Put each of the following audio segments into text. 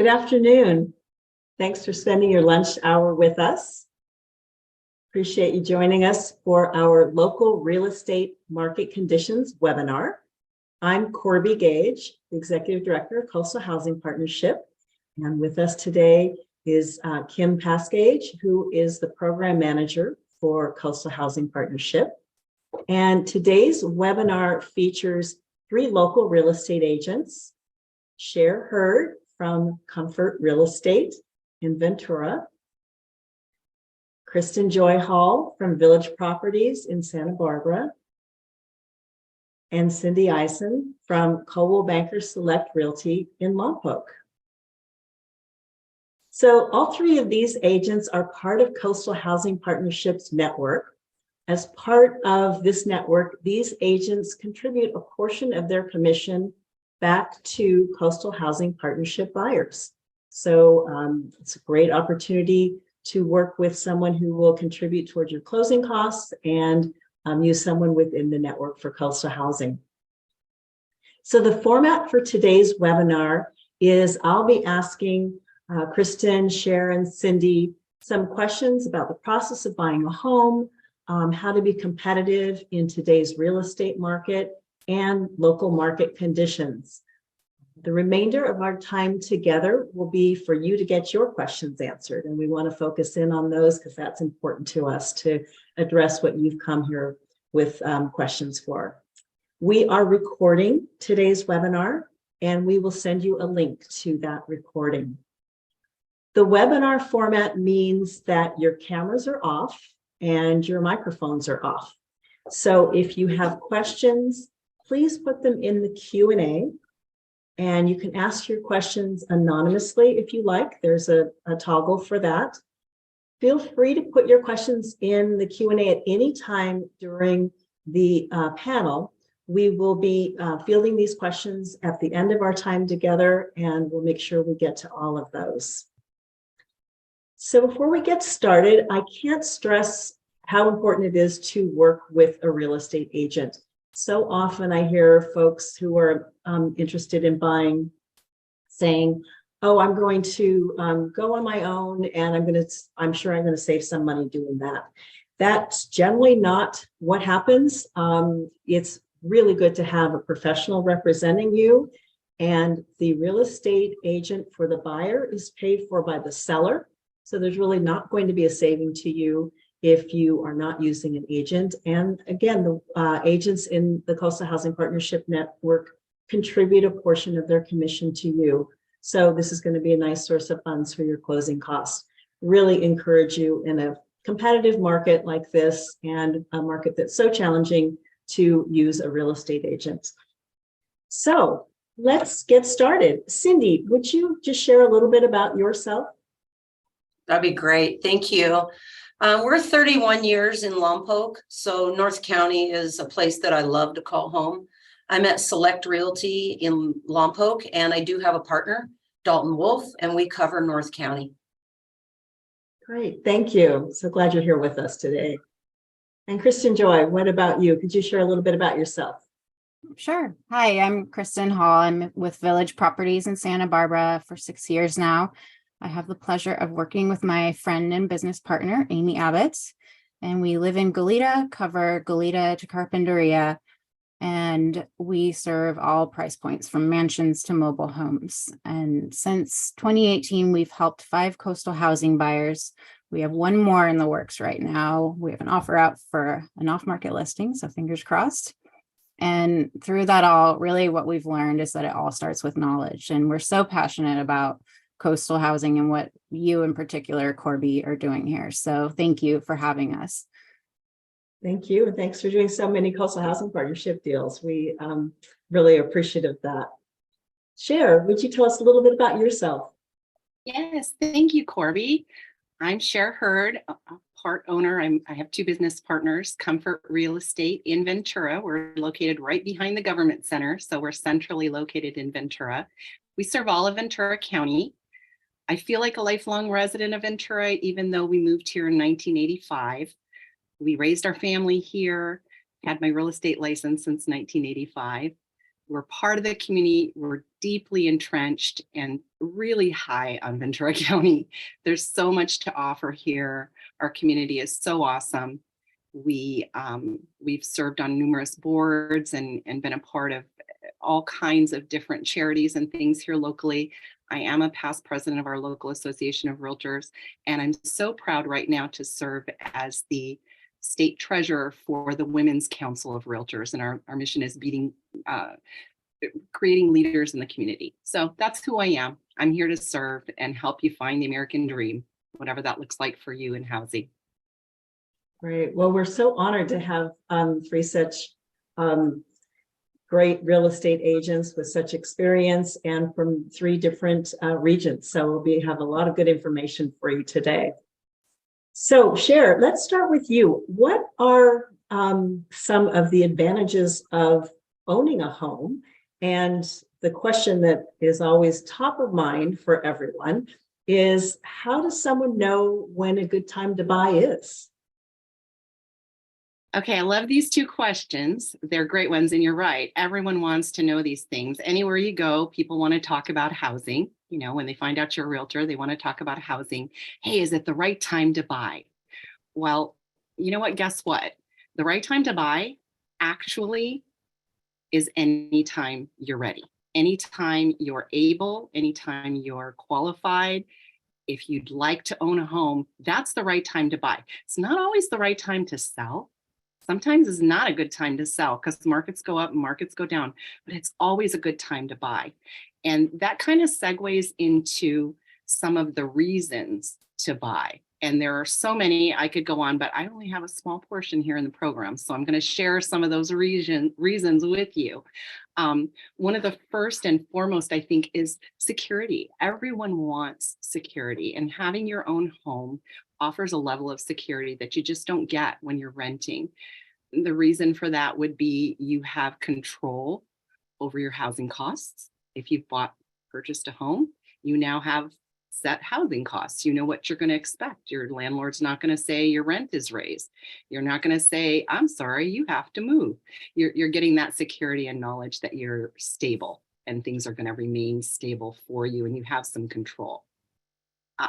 Good afternoon. Thanks for spending your lunch hour with us. Appreciate you joining us for our local real estate market conditions webinar. I'm Corby Gage, the Executive Director of Coastal Housing Partnership. And with us today is Kim Pascage, who is the Program Manager for Coastal Housing Partnership. And today's webinar features 3 local real estate agents: Cher Hurd from Comfort Real Estate in Ventura, Kristen Joy Hall from Village Properties in Santa Barbara, and Cindy Eisen from Coldwell Banker Select Realty in Lompoc. So all 3 of these agents are part of Coastal Housing Partnership's network. As part of this network, these agents contribute a portion of their commission back to Coastal Housing Partnership buyers. So it's a great opportunity to work with someone who will contribute towards your closing costs and use someone within the network for Coastal Housing. So the format for today's webinar is I'll be asking Kristen, Sharon, Cindy some questions about the process of buying a home, how to be competitive in today's real estate market, and local market conditions. The remainder of our time together will be for you to get your questions answered, and we want to focus in on those because that's important to us to address what you've come here with questions for. We are recording today's webinar, and we will send you a link to that recording. The webinar format means that your cameras are off and your microphones are off. So if you have questions, please put them in the Q&A, and you can ask your questions anonymously if you like. There's a toggle for that. Feel free to put your questions in the Q&A at any time during the panel. We will be fielding these questions at the end of our time together, and we'll make sure we get to all of those. So before we get started, I can't stress how important it is to work with a real estate agent. So often I hear folks who are interested in buying saying, oh, I'm going to go on my own and I'm sure I'm going to save some money doing that. That's generally not what happens. It's really good to have a professional representing you, and the real estate agent for the buyer is paid for by the seller. So there's really not going to be a saving to you if you are not using an agent. And again, the agents in the Coastal Housing Partnership Network contribute a portion of their commission to you. So this is going to be a nice source of funds for your closing costs. Really encourage you in a competitive market like this, and a market that's so challenging, to use a real estate agent. So let's get started. Cindy, would you just share a little bit about yourself? That'd be great. Thank you. We're 31 years in Lompoc, so North County is a place that I love to call home. I'm at Select Realty in Lompoc, and I do have a partner, Dalton Wolf, and we cover North County. Great, thank you. So glad you're here with us today. And Kristen Joy, what about you? Could you share a little bit about yourself? Sure. Hi, I'm Kristen Hall. I'm with Village Properties in Santa Barbara for 6 years now. I have the pleasure of working with my friend and business partner, Amy Abbott, and we live in Goleta, cover Goleta to Carpinteria, and we serve all price points from mansions to mobile homes. And since 2018, we've helped 5 coastal housing buyers. We have 1 more in the works right now. We have an offer out for an off-market listing, so fingers crossed. And through that all, really what we've learned is that it all starts with knowledge, and we're so passionate about coastal housing and what you in particular, Corby, are doing here. So thank you for having us. Thank you. And thanks for doing so many Coastal Housing Partnership deals. We really appreciative of that. Cher, would you tell us a little bit about yourself? Yes, thank you, Corby. I'm Cher Hurd, a part owner. I have 2 business partners, Comfort Real Estate in Ventura. We're located right behind the government center, so we're centrally located in Ventura. We serve all of Ventura County. I feel like a lifelong resident of Ventura, even though we moved here in 1985. We raised our family here, had my real estate license since 1985. We're part of the community. We're deeply entrenched and really high on Ventura County. There's so much to offer here. Our community is so awesome. We've served on numerous boards and been a part of all kinds of different charities and things here locally. I am a past president of our local association of realtors, and I'm so proud right now to serve as the state treasurer for the Women's Council of Realtors. And our mission is creating leaders in the community. So that's who I am. I'm here to serve and help you find the American dream, whatever that looks like for you in housing. Great. Well, we're so honored to have three such great real estate agents with such experience and from three different regions. So we have a lot of good information for you today. So Cher, let's start with you. What are some of the advantages of owning a home? And the question that is always top of mind for everyone is, how does someone know when a good time to buy is? Okay, I love these two questions. They're great ones, and you're right. Everyone wants to know these things. Anywhere you go, people want to talk about housing. You know, when they find out you're a realtor, they want to talk about housing. Hey, is it the right time to buy? Well, you know what? Guess what? The right time to buy actually is anytime you're ready. Anytime you're able, anytime you're qualified. If you'd like to own a home, that's the right time to buy. It's not always the right time to sell. Sometimes it's not a good time to sell because markets go up and markets go down, but it's always a good time to buy. And that kind of segues into some of the reasons to buy. And there are so many I could go on, but I only have a small portion here in the program. So I'm going to share some of those reasons with you. One of the first and foremost, I think, is security. Everyone wants security, and having your own home offers a level of security that you just don't get when you're renting. The reason for that would be you have control over your housing costs. If you've purchased a home, you now have set housing costs. You know what you're going to expect. Your landlord's not going to say your rent is raised. You're not going to say, I'm sorry, you have to move. You're getting that security and knowledge that you're stable and things are going to remain stable for you and you have some control.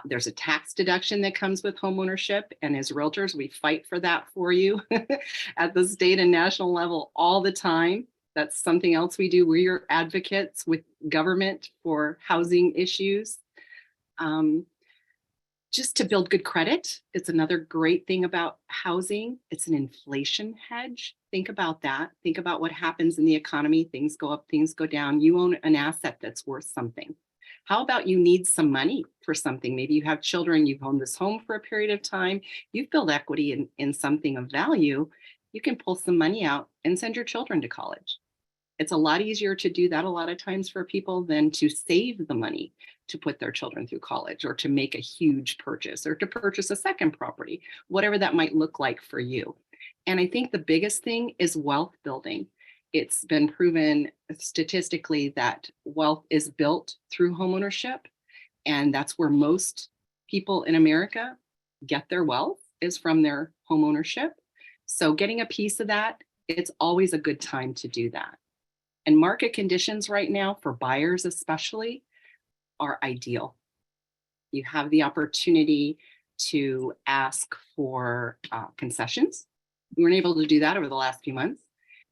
There's a tax deduction that comes with homeownership, and as realtors, we fight for that for you at the state and national level all the time. That's something else we do. We're advocates with government for housing issues. Just to build good credit, it's another great thing about housing. It's an inflation hedge. Think about that. Think about what happens in the economy. Things go up, things go down. You own an asset that's worth something. How about you need some money for something? Maybe you have children, you've owned this home for a period of time, you've built equity in something of value. You can pull some money out and send your children to college. It's a lot easier to do that a lot of times for people than to save the money to put their children through college or to make a huge purchase or to purchase a second property, whatever that might look like for you. And I think the biggest thing is wealth building. It's been proven statistically that wealth is built through homeownership, and that's where most people in America get their wealth, is from their homeownership. So getting a piece of that, it's always a good time to do that. And market conditions right now for buyers especially are ideal. You have the opportunity to ask for concessions. We weren't able to do that over the last few months.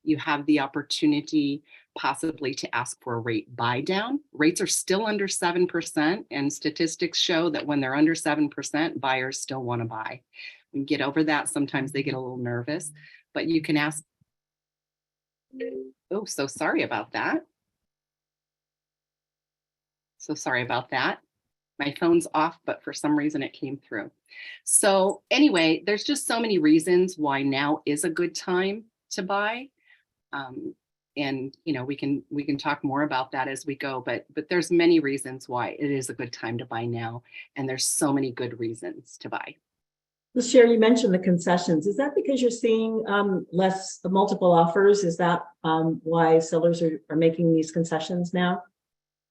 You have the opportunity possibly to ask for a rate buy down. Rates are still under 7%, and statistics show that when they're under 7%, buyers still want to buy. When you get over that, sometimes they get a little nervous, but you can ask. Oh, so sorry about that. So sorry about that. My phone's off, but for some reason it came through. So anyway, there's just so many reasons why now is a good time to buy. And you know, we can talk more about that as we go, but there's many reasons why it is a good time to buy now. And there's so many good reasons to buy. Well, Cher, you mentioned the concessions. Is that because you're seeing less multiple offers? Is that why sellers are making these concessions now?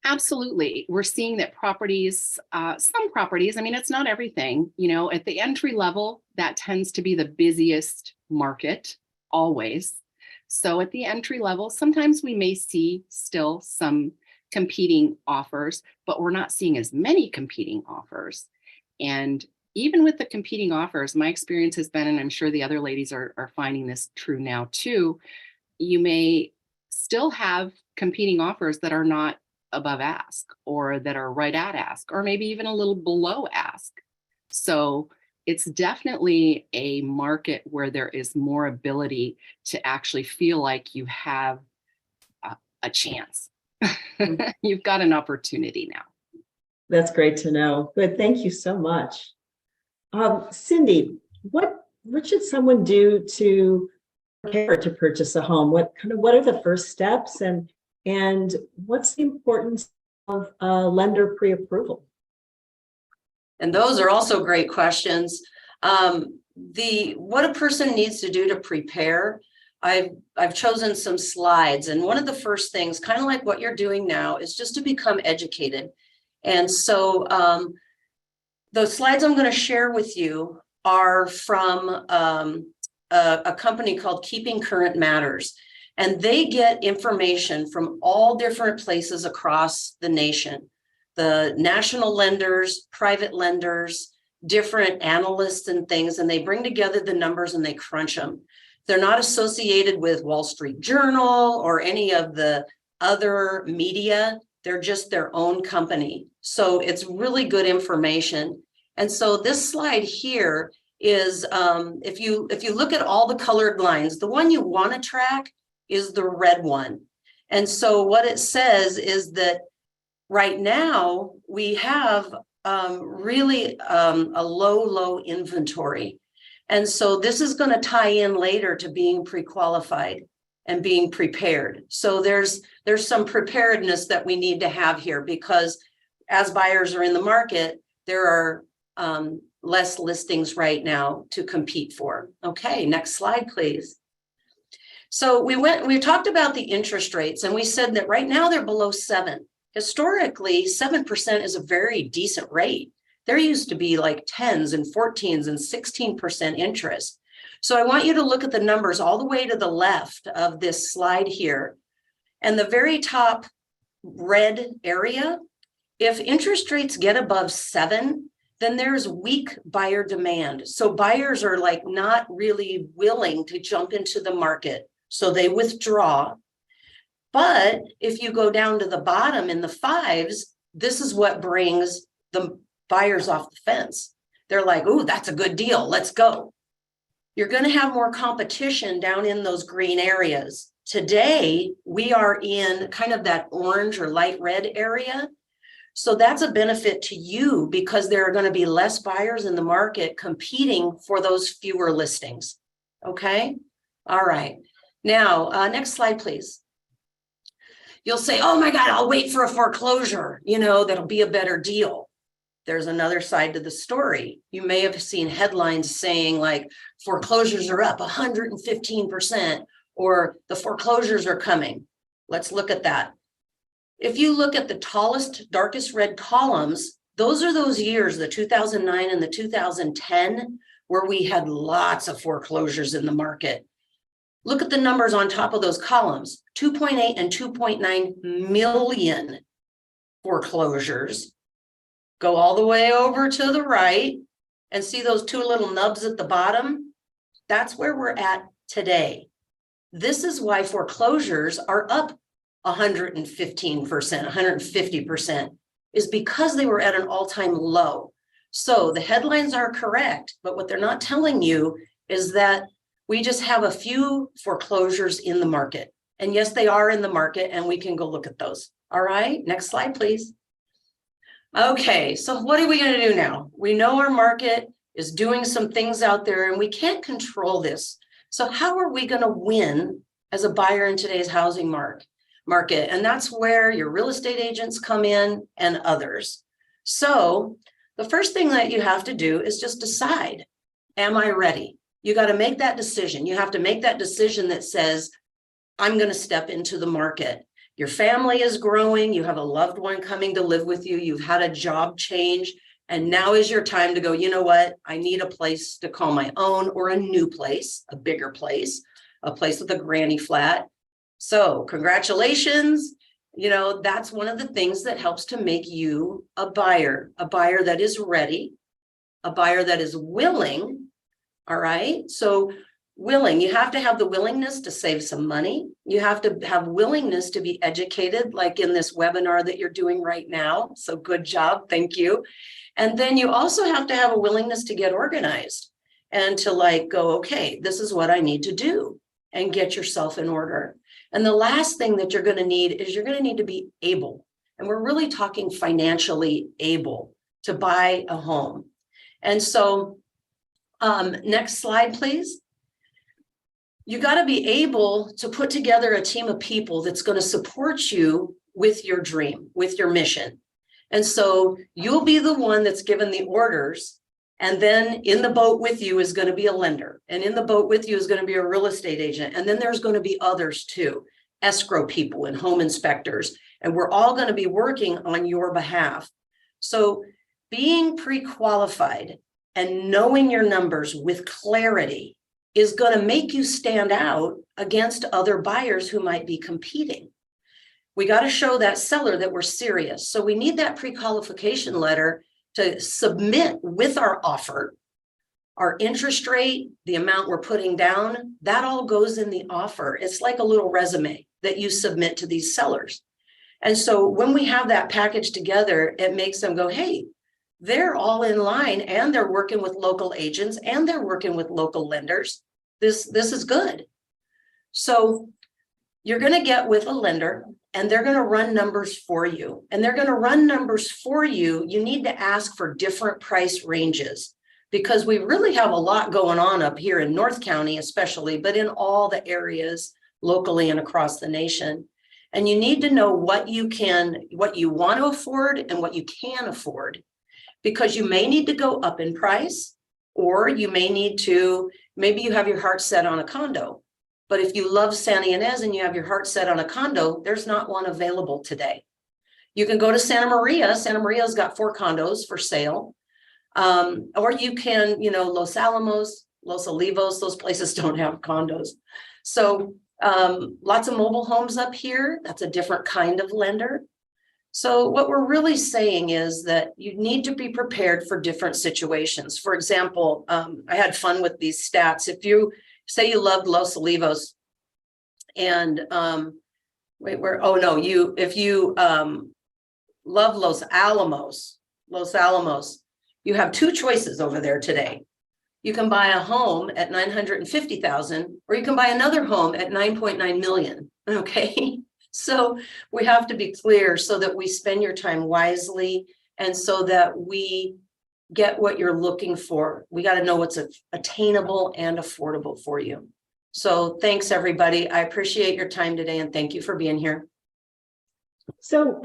Absolutely. We're seeing that properties, some properties, I mean, it's not everything, you know, at the entry level, that tends to be the busiest market always. So at the entry level, sometimes we may see still some competing offers, but we're not seeing as many competing offers. And even with the competing offers, my experience has been, and I'm sure the other ladies are finding this true now too, you may still have competing offers that are not above ask or that are right at ask, or maybe even a little below ask. So it's definitely a market where there is more ability to actually feel like you have a chance. You've got an opportunity now. That's great to know. Good. Thank you so much. Cindy, what should someone do to prepare to purchase a home? What are the first steps, and what's the importance of lender pre-approval? And those are also great questions. What a person needs to do to prepare, I've chosen some slides, and one of the first things, kind of like what you're doing now, is just to become educated. And so the slides I'm going to share with you are from a company called Keeping Current Matters, and they get information from all different places across the nation. The national lenders, private lenders, different analysts and things, and they bring together the numbers and they crunch them. They're not associated with Wall Street Journal or any of the other media. They're just their own company. So it's really good information. And so this slide here is, if you look at all the colored lines, the one you want to track is the red one. And so what it says is that right now we have really a low inventory. And so this is going to tie in later to being pre-qualified and being prepared. So there's some preparedness that we need to have here, because as buyers are in the market, there are less listings right now to compete for. Okay, next slide, please. So we talked about the interest rates, and we said that right now they're below 7. Historically, 7% is a very decent rate. There used to be like 10s and 14s and 16% interest. So I want you to look at the numbers all the way to the left of this slide here. And the very top red area, if interest rates get above 7, then there's weak buyer demand. So buyers are like not really willing to jump into the market. So they withdraw. But if you go down to the bottom in the 5s, this is what brings the buyers off the fence. They're like, "Ooh, that's a good deal. Let's go." You're going to have more competition down in those green areas. Today, we are in kind of that orange or light red area. So that's a benefit to you, because there are going to be less buyers in the market competing for those fewer listings. Okay. All right. Now, next slide, please. You'll say, "Oh my God, I'll wait for a foreclosure. That'll be a better deal." There's another side to the story. You may have seen headlines saying like foreclosures are up 115%, or the foreclosures are coming. Let's look at that. If you look at the tallest, darkest red columns, those are those years, the 2009 and the 2010, where we had lots of foreclosures in the market. Look at the numbers on top of those columns, 2.8 and 2.9 million foreclosures. Go all the way over to the right and see those two little nubs at the bottom. That's where we're at today. This is why foreclosures are up 115%, 150%, is because they were at an all-time low. So the headlines are correct, but what they're not telling you is that we just have a few foreclosures in the market. And yes, they are in the market, and we can go look at those. All right, next slide, please. Okay, so what are we going to do now? We know our market is doing some things out there, and we can't control this. So how are we going to win as a buyer in today's housing market? And that's where your real estate agents come in and others. So the first thing that you have to do is just decide, am I ready? You got to make that decision. You have to make that decision that says, I'm going to step into the market. Your family is growing. You have a loved one coming to live with you. You've had a job change. And now is your time to go, you know what? I need a place to call my own, or a new place, a bigger place, a place with a granny flat. So congratulations. You know, that's one of the things that helps to make you a buyer that is ready, a buyer that is willing. All right. So willing, you have to have the willingness to save some money. You have to have willingness to be educated, like in this webinar that you're doing right now. So good job. Thank you. And then you also have to have a willingness to get organized and to like go, okay, this is what I need to do, and get yourself in order. And the last thing that you're going to need is you're going to need to be able. And we're really talking financially able to buy a home. And so next slide, please. You got to be able to put together a team of people that's going to support you with your dream, with your mission. And so you'll be the one that's given the orders. And then in the boat with you is going to be a lender. And in the boat with you is going to be a real estate agent. And then there's going to be others too, escrow people and home inspectors. And we're all going to be working on your behalf. So being pre-qualified and knowing your numbers with clarity is going to make you stand out against other buyers who might be competing. We got to show that seller that we're serious. So we need that pre-qualification letter to submit with our offer, our interest rate, the amount we're putting down, that all goes in the offer. It's like a little resume that you submit to these sellers. And so when we have that package together, it makes them go, hey, they're all in line, and they're working with local agents, and they're working with local lenders. This is good. So you're going to get with a lender, and they're going to run numbers for you. And they're going to run numbers for you. You need to ask for different price ranges, because we really have a lot going on up here in North County, especially, but in all the areas locally and across the nation. And you need to know what you want to afford and what you can afford, because you may need to go up in price, or you may need to, maybe you have your heart set on a condo. But if you love Santa Ynez and you have your heart set on a condo, there's not one available today. You can go to Santa Maria. Santa Maria's got 4 condos for sale. Or you can, Los Alamos, Los Olivos, those places don't have condos. So lots of mobile homes up here. That's a different kind of lender. So what we're really saying is that you need to be prepared for different situations. For example, I had fun with these stats. If you say you loved Los Olivos and if you love Los Alamos, you have 2 choices over there today. You can buy a home at $950,000, or you can buy another home at $9.9 million. Okay. So we have to be clear so that we spend your time wisely, and so that we get what you're looking for. We got to know what's attainable and affordable for you. So thanks, everybody. I appreciate your time today, and thank you for being here. So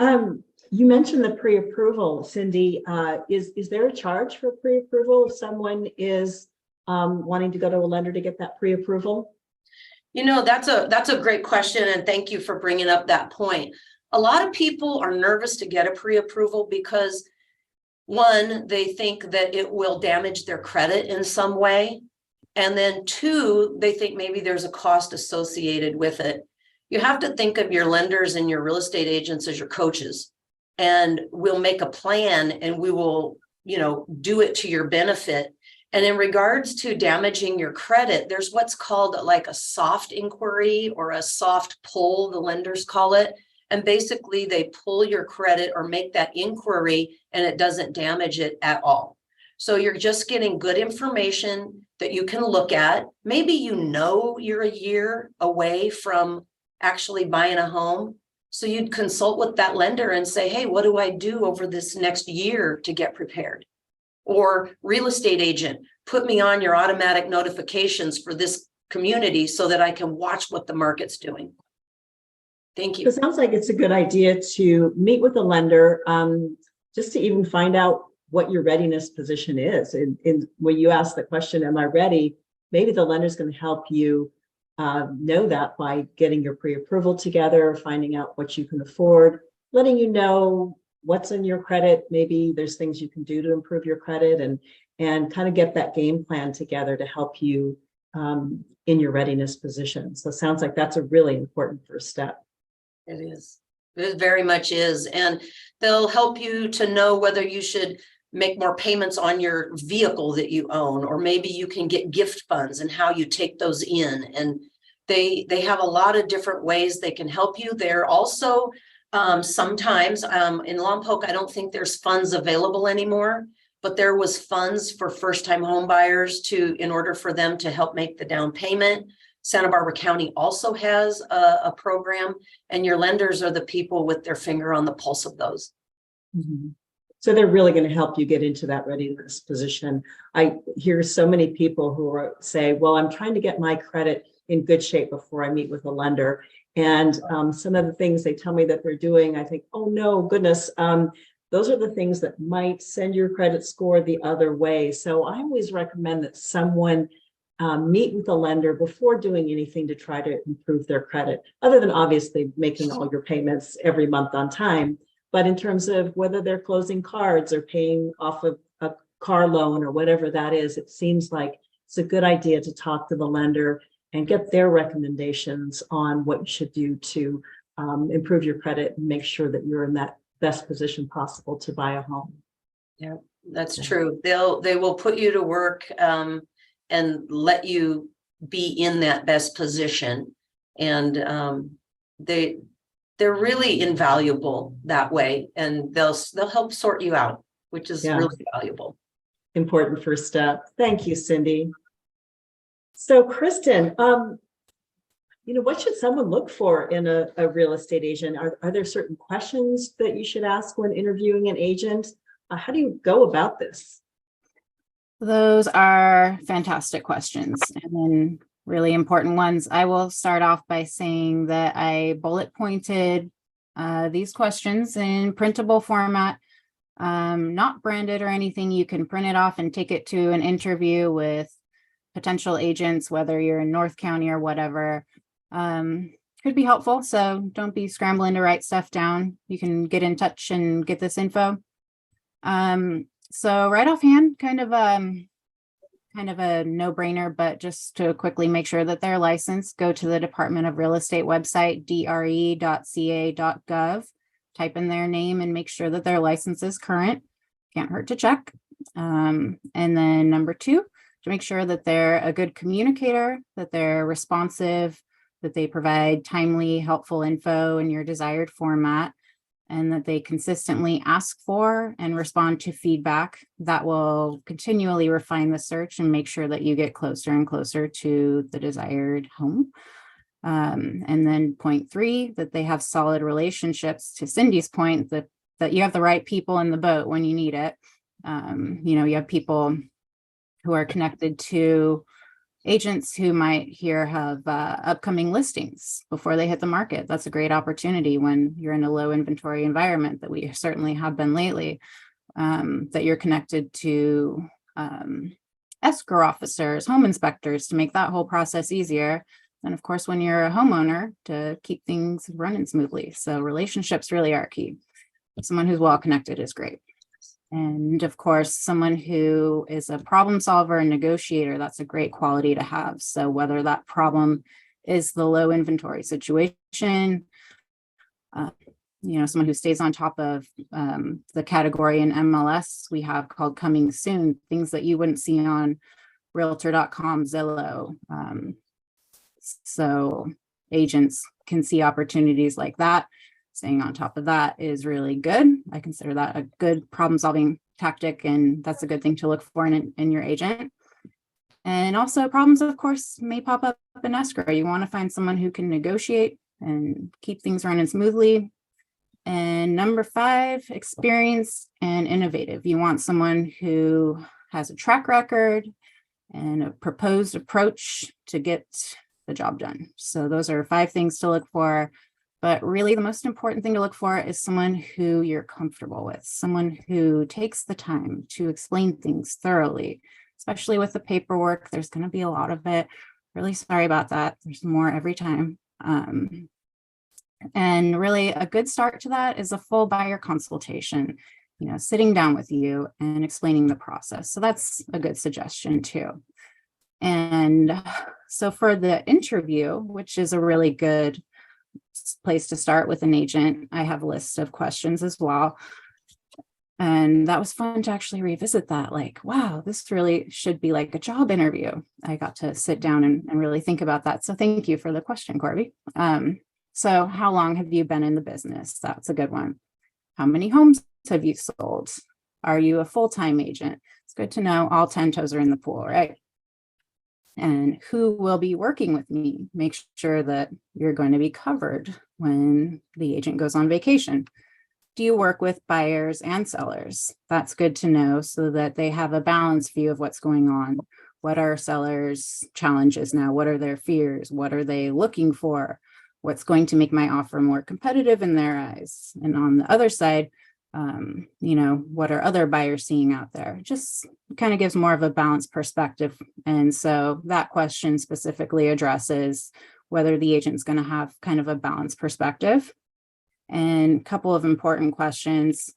you mentioned the pre-approval, Cindy. Is there a charge for pre-approval if someone is wanting to go to a lender to get that pre-approval? That's a great question, and thank you for bringing up that point. A lot of people are nervous to get a pre-approval because, one, they think that it will damage their credit in some way. And then 2, they think maybe there's a cost associated with it. You have to think of your lenders and your real estate agents as your coaches, and we'll make a plan and we will, do it to your benefit. And in regards to damaging your credit, there's what's called like a soft inquiry or a soft pull, the lenders call it. And basically they pull your credit or make that inquiry, and it doesn't damage it at all. So you're just getting good information that you can look at. Maybe you're a year away from actually buying a home. So you'd consult with that lender and say, hey, what do I do over this next year to get prepared? Or real estate agent, put me on your automatic notifications for this community so that I can watch what the market's doing. Thank you. It sounds like it's a good idea to meet with the lender, just to even find out what your readiness position is. And when you ask the question, am I ready? Maybe the lender's going to help you know that by getting your pre-approval together, finding out what you can afford, letting you know what's in your credit. Maybe there's things you can do to improve your credit, and kind of get that game plan together to help you in your readiness position. So it sounds like that's a really important first step. It is. It very much is. And they'll help you to know whether you should make more payments on your vehicle that you own, or maybe you can get gift funds and how you take those in. And they have a lot of different ways they can help you. They're also sometimes in Lompoc, I don't think there's funds available anymore, but there was funds for first-time home buyers in order for them to help make the down payment. Santa Barbara County also has a program, and your lenders are the people with their finger on the pulse of those. Mhm. So they're really going to help you get into that readiness position. I hear so many people who say, well, I'm trying to get my credit in good shape before I meet with a lender. And some of the things they tell me that they're doing, I think, oh no, goodness, those are the things that might send your credit score the other way. So I always recommend that someone meet with a lender before doing anything to try to improve their credit, other than obviously making all your payments every month on time. But in terms of whether they're closing cards or paying off of a car loan or whatever that is, it seems like it's a good idea to talk to the lender and get their recommendations on what you should do to improve your credit and make sure that you're in that best position possible to buy a home. Yeah, that's true. They will put you to work and let you be in that best position. And they're really invaluable that way, and they'll help sort you out, which is really valuable. Important first step. Thank you, Cindy. So Kristen, what should someone look for in a real estate agent? Are there certain questions that you should ask when interviewing an agent? How do you go about this? Those are fantastic questions, and then really important ones. I will start off by saying that I bullet pointed these questions in printable format, not branded or anything. You can print it off and take it to an interview with potential agents, whether you're in North County or whatever. Could be helpful. So don't be scrambling to write stuff down. You can get in touch and get this info. So right offhand, kind of a no-brainer, but just to quickly make sure that they're licensed, go to the Department of Real Estate website, dre.ca.gov, type in their name and make sure that their license is current. Can't hurt to check. And then number two, to make sure that they're a good communicator, that they're responsive, that they provide timely, helpful info in your desired format, and that they consistently ask for and respond to feedback that will continually refine the search and make sure that you get closer and closer to the desired home. And then point three, that they have solid relationships, to Cindy's point, that you have the right people in the boat when you need it. You have people who are connected to agents who might have upcoming listings before they hit the market. That's a great opportunity when you're in a low inventory environment that we certainly have been lately, that you're connected to escrow officers, home inspectors, to make that whole process easier. And of course, when you're a homeowner, to keep things running smoothly. So relationships really are key. Someone who's well connected is great. And of course, someone who is a problem solver and negotiator, that's a great quality to have. So whether that problem is the low inventory situation, someone who stays on top of the category in MLS we have called coming soon, things that you wouldn't see on realtor.com, Zillow. So agents can see opportunities like that. Staying on top of that is really good. I consider that a good problem-solving tactic, and that's a good thing to look for in your agent. And also, problems, of course, may pop up in escrow. You want to find someone who can negotiate and keep things running smoothly. And number five, experienced and innovative. You want someone who has a track record and a proposed approach to get the job done. So those are 5 things to look for. But really, the most important thing to look for is someone who you're comfortable with, someone who takes the time to explain things thoroughly, especially with the paperwork. There's going to be a lot of it. Really sorry about that. There's more every time. And really, a good start to that is a full buyer consultation, sitting down with you and explaining the process. So that's a good suggestion too. And so for the interview, which is a really good place to start with an agent. I have a list of questions as well. And that was fun to actually revisit that. Like, wow, this really should be like a job interview. I got to sit down and really think about that. So thank you for the question, Corby. So how long have you been in the business? That's a good one. How many homes have you sold? Are you a full-time agent? It's good to know all 10 toes are in the pool, right? And who will be working with me? Make sure that you're going to be covered when the agent goes on vacation. Do you work with buyers and sellers? That's good to know so that they have a balanced view of what's going on. What are sellers' challenges now? What are their fears? What are they looking for? What's going to make my offer more competitive in their eyes? And on the other side, what are other buyers seeing out there? Just kind of gives more of a balanced perspective. And so that question specifically addresses whether the agent's going to have kind of a balanced perspective. And a couple of important questions.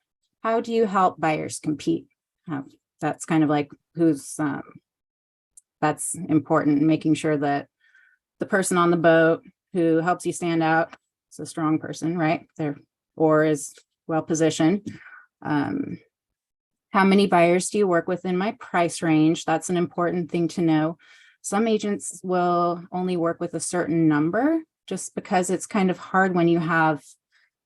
How do you help buyers compete? That's kind of like that's important, making sure that the person on the boat who helps you stand out is a strong person, right? Or is well positioned. How many buyers do you work with in my price range? That's an important thing to know. Some agents will only work with a certain number just because it's kind of hard when you have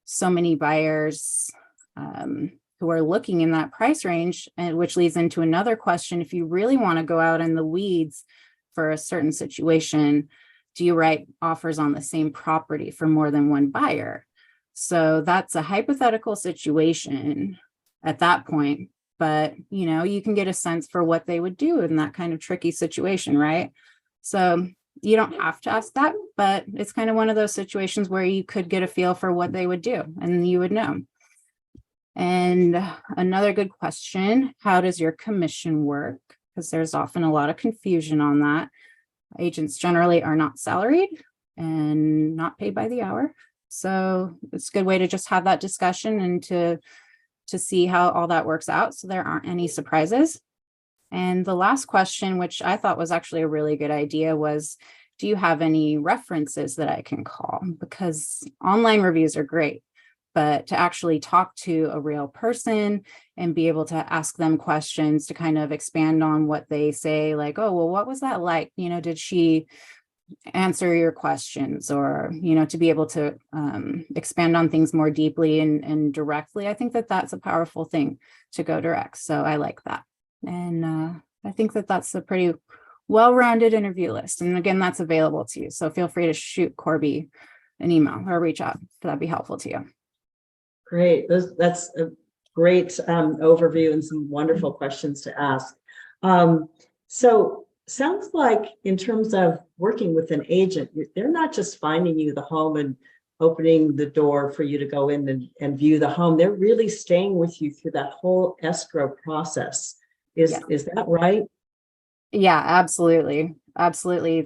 so many buyers who are looking in that price range, and which leads into another question. If you really want to go out in the weeds for a certain situation, do you write offers on the same property for more than one buyer? So that's a hypothetical situation at that point, but you can get a sense for what they would do in that kind of tricky situation, right? So you don't have to ask that, but it's kind of one of those situations where you could get a feel for what they would do and you would know. And another good question, how does your commission work? Because there's often a lot of confusion on that. Agents generally are not salaried and not paid by the hour. So it's a good way to just have that discussion and to see how all that works out so there aren't any surprises. And the last question, which I thought was actually a really good idea, was, do you have any references that I can call? Because online reviews are great, but to actually talk to a real person and be able to ask them questions to kind of expand on what they say, like, oh, well, what was that like? Did she answer your questions? Or, to be able to expand on things more deeply and directly. I think that that's a powerful thing to go direct. So I like that. And I think that that's a pretty well-rounded interview list. And again, that's available to you. So feel free to shoot Corby an email or reach out. That'd be helpful to you. Great. That's a great overview and some wonderful questions to ask. So sounds like in terms of working with an agent, they're not just finding you the home and opening the door for you to go in and view the home. They're really staying with you through that whole escrow process. Is that right? Yeah, absolutely. Absolutely.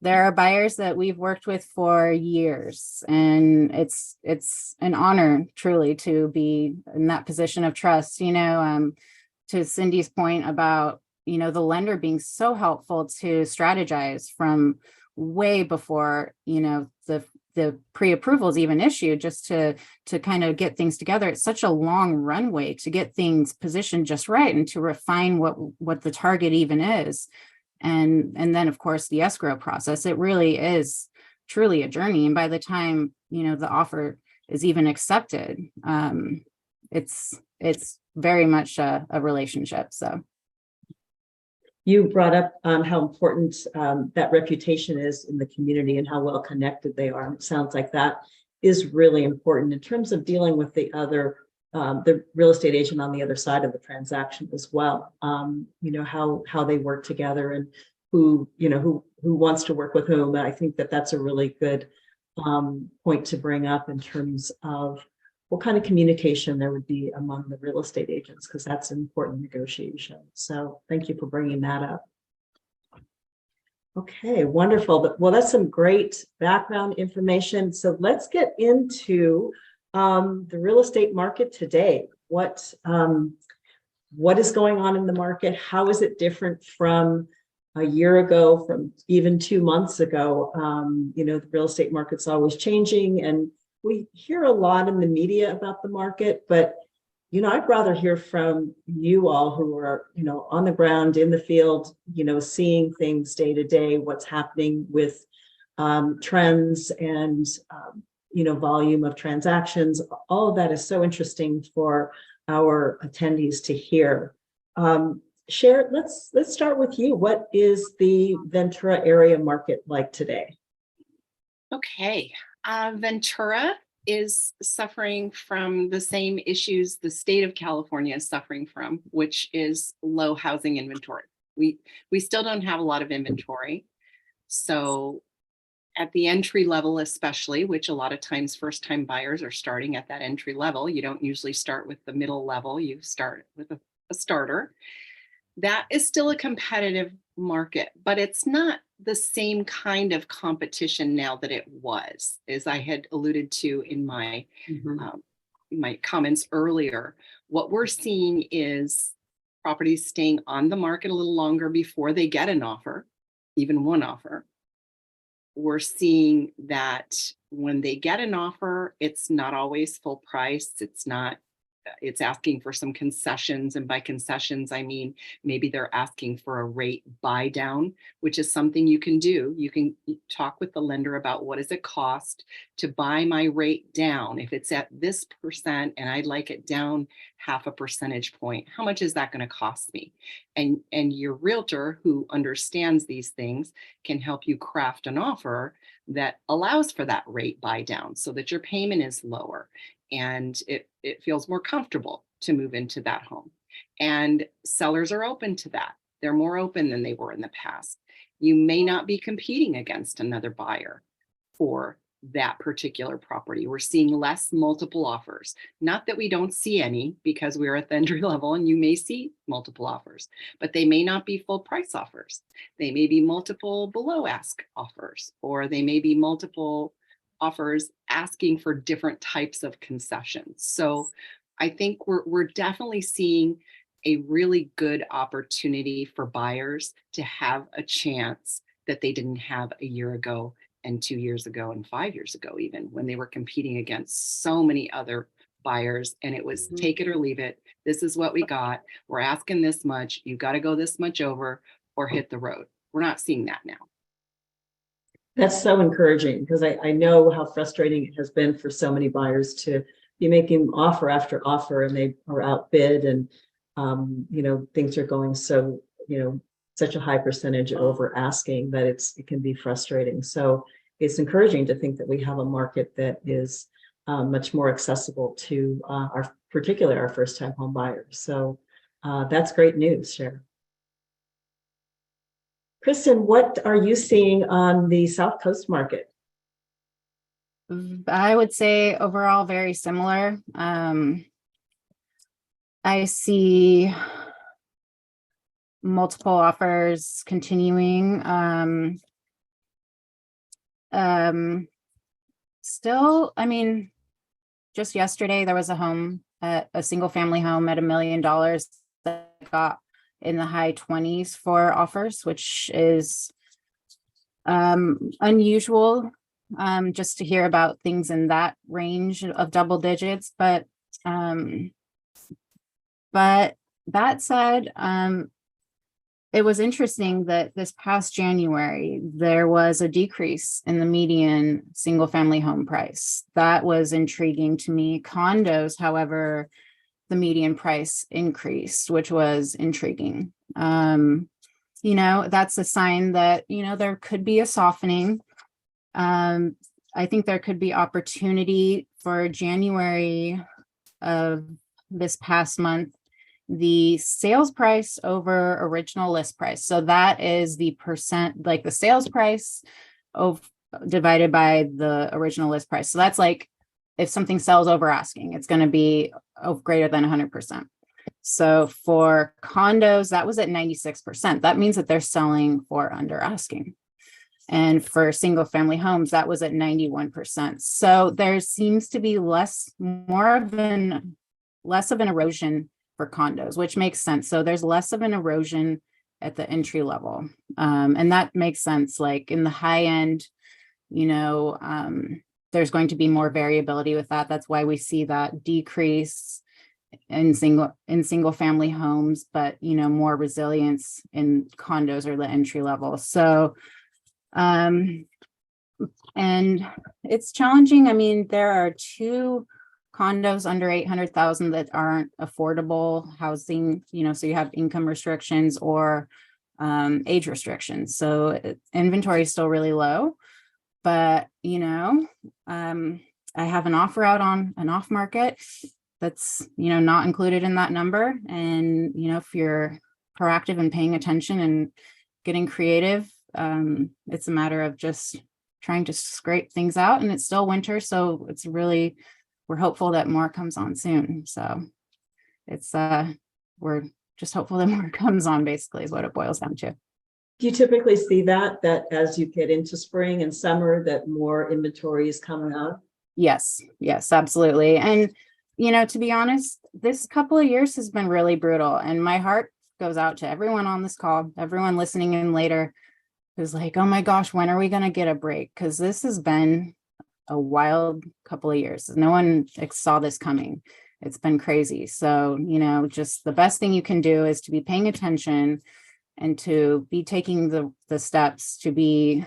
There are buyers that we've worked with for years, and it's an honor truly to be in that position of trust. To Cindy's point about, the lender being so helpful to strategize from way before, the pre-approval is even issued, just to kind of get things together. It's such a long runway to get things positioned just right and to refine what the target even is. And then, of course, the escrow process, it really is truly a journey. And by the time, the offer is even accepted, it's very much a relationship. So you brought up how important that reputation is in the community and how well connected they are. It sounds like that is really important in terms of dealing with the real estate agent on the other side of the transaction as well. How they work together and who wants to work with whom. I think that that's a really good point to bring up in terms of what kind of communication there would be among the real estate agents, because that's an important negotiation. So thank you for bringing that up. Okay, wonderful. Well, that's some great background information. So let's get into the real estate market today. What is going on in the market? How is it different from a year ago, from even 2 months ago. The real estate market's always changing, and we hear a lot in the media about the market, but I'd rather hear from you all who are, on the ground in the field, seeing things day to day, what's happening with trends and, volume of transactions. All of that is so interesting for our attendees to hear. Cher, let's start with you. What is the Ventura area market like today? Okay, Ventura is suffering from the same issues the state of California is suffering from, which is low housing inventory. We still don't have a lot of inventory. So at the entry level, especially, which a lot of times first time buyers are starting at that entry level. You don't usually start with the middle level, you start with a starter. That is still a competitive market, but it's not the same kind of competition now that it was, as I had alluded to in my my comments earlier. What we're seeing is properties staying on the market a little longer before they get an offer, even one offer. We're seeing that when they get an offer, it's not always full price. It's asking for some concessions. And by concessions, I mean, maybe they're asking for a rate buy down, which is something you can do. You can talk with the lender about what does it cost to buy my rate down. If it's at this percent and I'd like it down 0.5 percentage point, how much is that going to cost me? And your realtor, who understands these things, can help you craft an offer that allows for that rate buy down so that your payment is lower and it feels more comfortable to move into that home. And sellers are open to that. They're more open than they were in the past. You may not be competing against another buyer for that particular property. We're seeing less multiple offers. Not that we don't see any, because we're at the entry level and you may see multiple offers, but they may not be full price offers. They may be multiple below ask offers, or they may be multiple offers asking for different types of concessions. So I think we're definitely seeing a really good opportunity for buyers to have a chance that they didn't have a year ago and 2 years ago and 5 years ago, even when they were competing against so many other buyers. And it was take it or leave it. This is what we got. We're asking this much. You got to go this much over or hit the road. We're not seeing that now. That's so encouraging, because I know how frustrating it has been for so many buyers to be making offer after offer and they are outbid, and things are going so, such a high percentage over asking that it can be frustrating. So it's encouraging to think that we have a market that is much more accessible to particularly our first time home buyers. So that's great news, Cher. Kristen, what are you seeing on the South Coast market? I would say overall very similar. I see multiple offers continuing. Still, I mean, just yesterday there was a single family home at $1 million that got in the high 20s for offers, which is unusual, just to hear about things in that range of double digits. But that said, it was interesting that this past January, there was a decrease in the median single family home price. That was intriguing to me. Condos, however, the median price increased, which was intriguing. That's a sign that, there could be a softening. I think there could be opportunity for January of this past month. The sales price over original list price. So that is the percent, like the sales price divided by the original list price. So that's like, if something sells over asking, it's going to be greater than 100%. So for condos, that was at 96%. That means that they're selling for under asking. And for single family homes, that was at 91%. So there seems to be less of an erosion for condos, which makes sense. So there's less of an erosion at the entry level. And that makes sense. Like in the high end, there's going to be more variability with that. That's why we see that decrease in single family homes, but more resilience in condos or the entry level. So and it's challenging. I mean, there are 2 condos under 800,000 that aren't affordable housing, so you have income restrictions or age restrictions. So inventory is still really low, but I have an offer out on an off market that's, not included in that number. And, if you're proactive and paying attention and getting creative, it's a matter of just trying to scrape things out, and it's still winter. So we're hopeful that more comes on soon. So it's, we're just hopeful that more comes on, basically is what it boils down to. Do you typically see that as you get into spring and summer, that more inventory is coming out? Yes, absolutely. And, to be honest, this couple of years has been really brutal, and my heart goes out to everyone on this call, everyone listening in later, who's like, oh my gosh, when are we going to get a break? Because this has been a wild couple of years. No one saw this coming. It's been crazy. So, just the best thing you can do is to be paying attention and to be taking the steps to be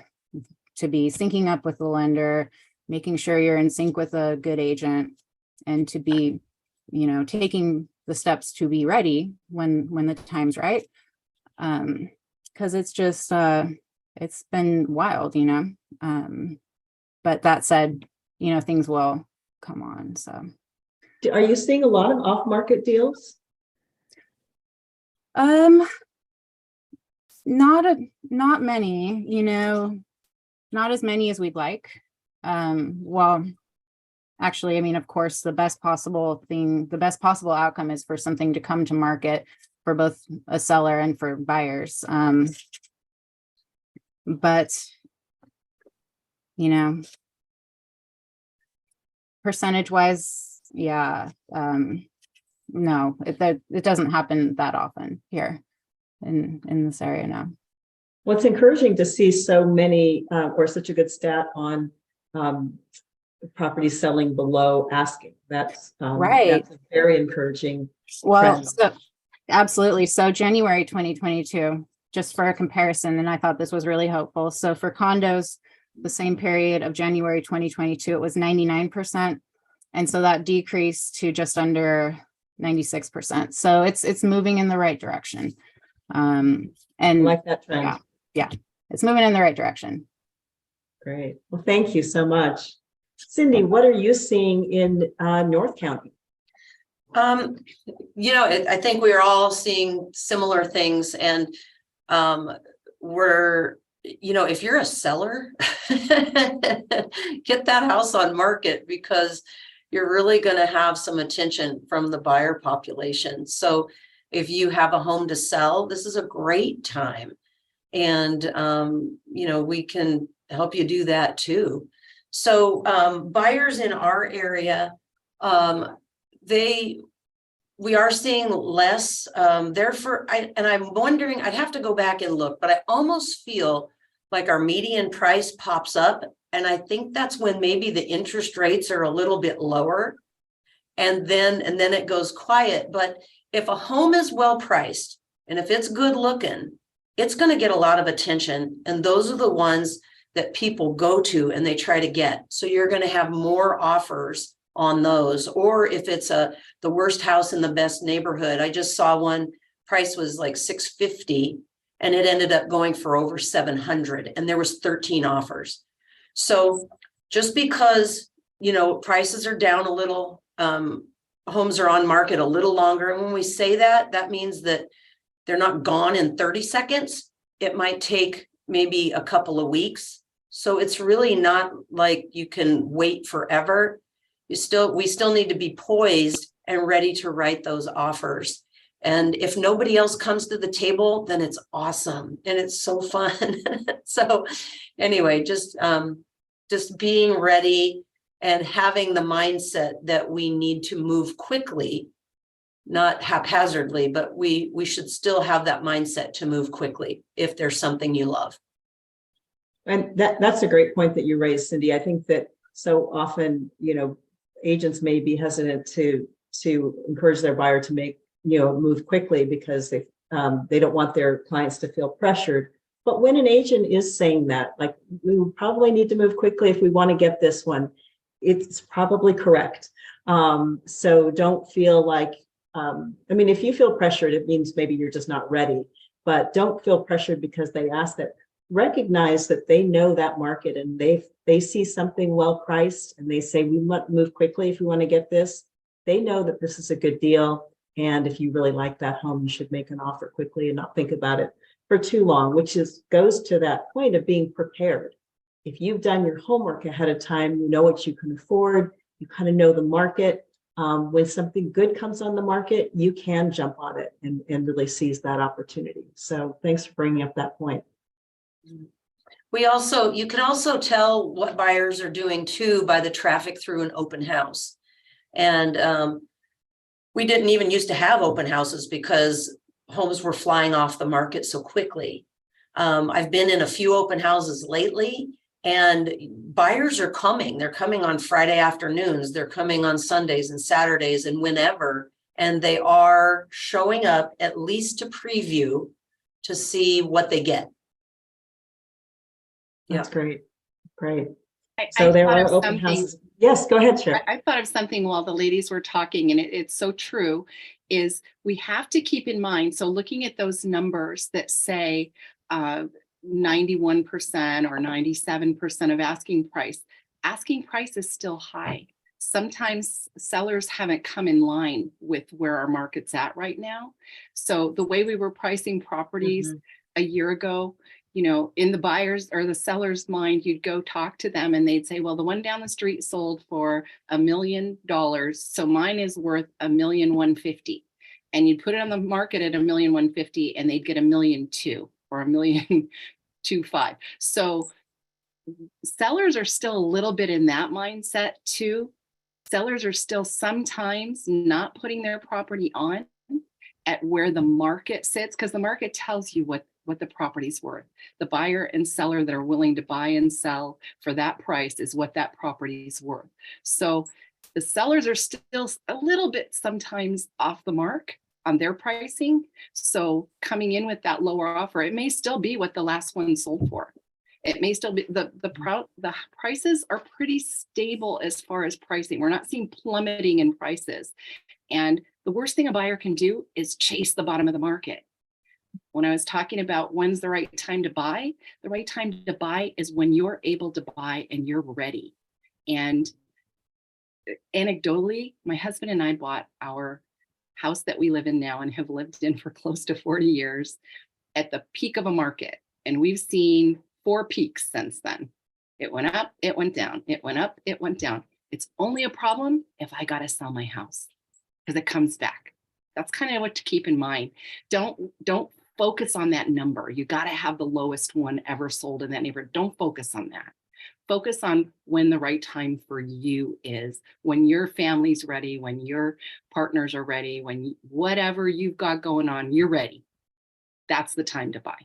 syncing up with the lender, making sure you're in sync with a good agent, and to be, taking the steps to be ready when the time's right. Because it's just, it's been wild, but that said, things will come on. So Are you seeing a lot of off-market deals? Not many, not as many as we'd like. Well, actually, I mean, of course, the best possible outcome is for something to come to market for both a seller and for buyers. But, percentage wise, yeah, no, it doesn't happen that often here in this area now. Well, it's encouraging to see so many or such a good stat on properties selling below asking. That's right. That's a very encouraging. Well, trend. so absolutely. So January 2022, just for a comparison, and I thought this was really helpful. So for condos, the same period of January 2022, it was 99%. And so that decreased to just under 96%. So it's moving in the right direction. And I like that trend. Yeah, it's moving in the right direction. Great. Well, thank you so much. Cindy, what are you seeing in North County? I think we are all seeing similar things, and if you're a seller, get that house on market, because you're really going to have some attention from the buyer population. So if you have a home to sell, this is a great time. And, we can help you do that too. So buyers in our area, we are seeing less and I'm wondering, I'd have to go back and look, but I almost feel like our median price pops up. And I think that's when maybe the interest rates are a little bit lower, and then it goes quiet. But if a home is well priced and if it's good looking, it's going to get a lot of attention. And those are the ones that people go to and they try to get. So you're going to have more offers on those. Or if it's the worst house in the best neighborhood, I just saw one, price was like $650 and it ended up going for over $700, and there was 13 offers. So just because, prices are down a little, homes are on market a little longer. And when we say that, that means that they're not gone in 30 seconds. It might take maybe a couple of weeks. So it's really not like you can wait forever. We still need to be poised and ready to write those offers. And if nobody else comes to the table, then it's awesome. And it's so fun. So anyway, just being ready and having the mindset that we need to move quickly not haphazardly, but we should still have that mindset to move quickly if there's something you love. And that's a great point that you raised, Cindy. I think that so often, agents may be hesitant to encourage their buyer to make, move quickly because they don't want their clients to feel pressured. But when an agent is saying that, like, we probably need to move quickly if we want to get this one, it's probably correct. So don't feel like, if you feel pressured, it means maybe you're just not ready, but don't feel pressured because they ask that. Recognize that they know that market and they see something well priced and they say, we want to move quickly if we want to get this. They know that this is a good deal. And if you really like that home, you should make an offer quickly and not think about it for too long, which goes to that point of being prepared. If you've done your homework ahead of time, you know what you can afford, you kind of know the market. When something good comes on the market, you can jump on it and really seize that opportunity. So thanks for bringing up that point. You can also tell what buyers are doing too by the traffic through an open house. And we didn't even used to have open houses because homes were flying off the market so quickly. I've been in a few open houses lately and buyers are coming. They're coming on Friday afternoons. They're coming on Sundays and Saturdays and whenever. And they are showing up at least to preview to see what they get. That's great. Great. So there are open houses. Yes, go ahead, Cheryl. I thought of something while the ladies were talking, and it's so true, is we have to keep in mind, so looking at those numbers that say 91% or 97% of asking price is still high. Sometimes sellers haven't come in line with where our market's at right now. So the way we were pricing properties a year ago, in the buyer's or the seller's mind, you'd go talk to them and they'd say, well, the one down the street sold for $1 million. So mine is worth $1,150,000. And you'd put it on the market at $1,150,000 and they'd get $1.2 million or $1.25 million. So sellers are still a little bit in that mindset too. Sellers are still sometimes not putting their property on at where the market sits, because the market tells you what the property's worth. The buyer and seller that are willing to buy and sell for that price is what that property is worth. So the sellers are still a little bit sometimes off the mark on their pricing. So coming in with that lower offer, it may still be what the last one sold for. It may still be the prices are pretty stable as far as pricing. We're not seeing plummeting in prices. And the worst thing a buyer can do is chase the bottom of the market. When I was talking about when's the right time to buy, the right time to buy is when you're able to buy and you're ready. And anecdotally, my husband and I bought our house that we live in now and have lived in for close to 40 years at the peak of a market. And we've seen 4 peaks since then. It went up, it went down, it went up, it went down. It's only a problem if I got to sell my house because it comes back. That's kind of what to keep in mind. Don't focus on that number. You got to have the lowest one ever sold in that neighborhood. Don't focus on that. Focus on when the right time for you is, when your family's ready, when your partners are ready, when whatever you've got going on, you're ready. That's the time to buy.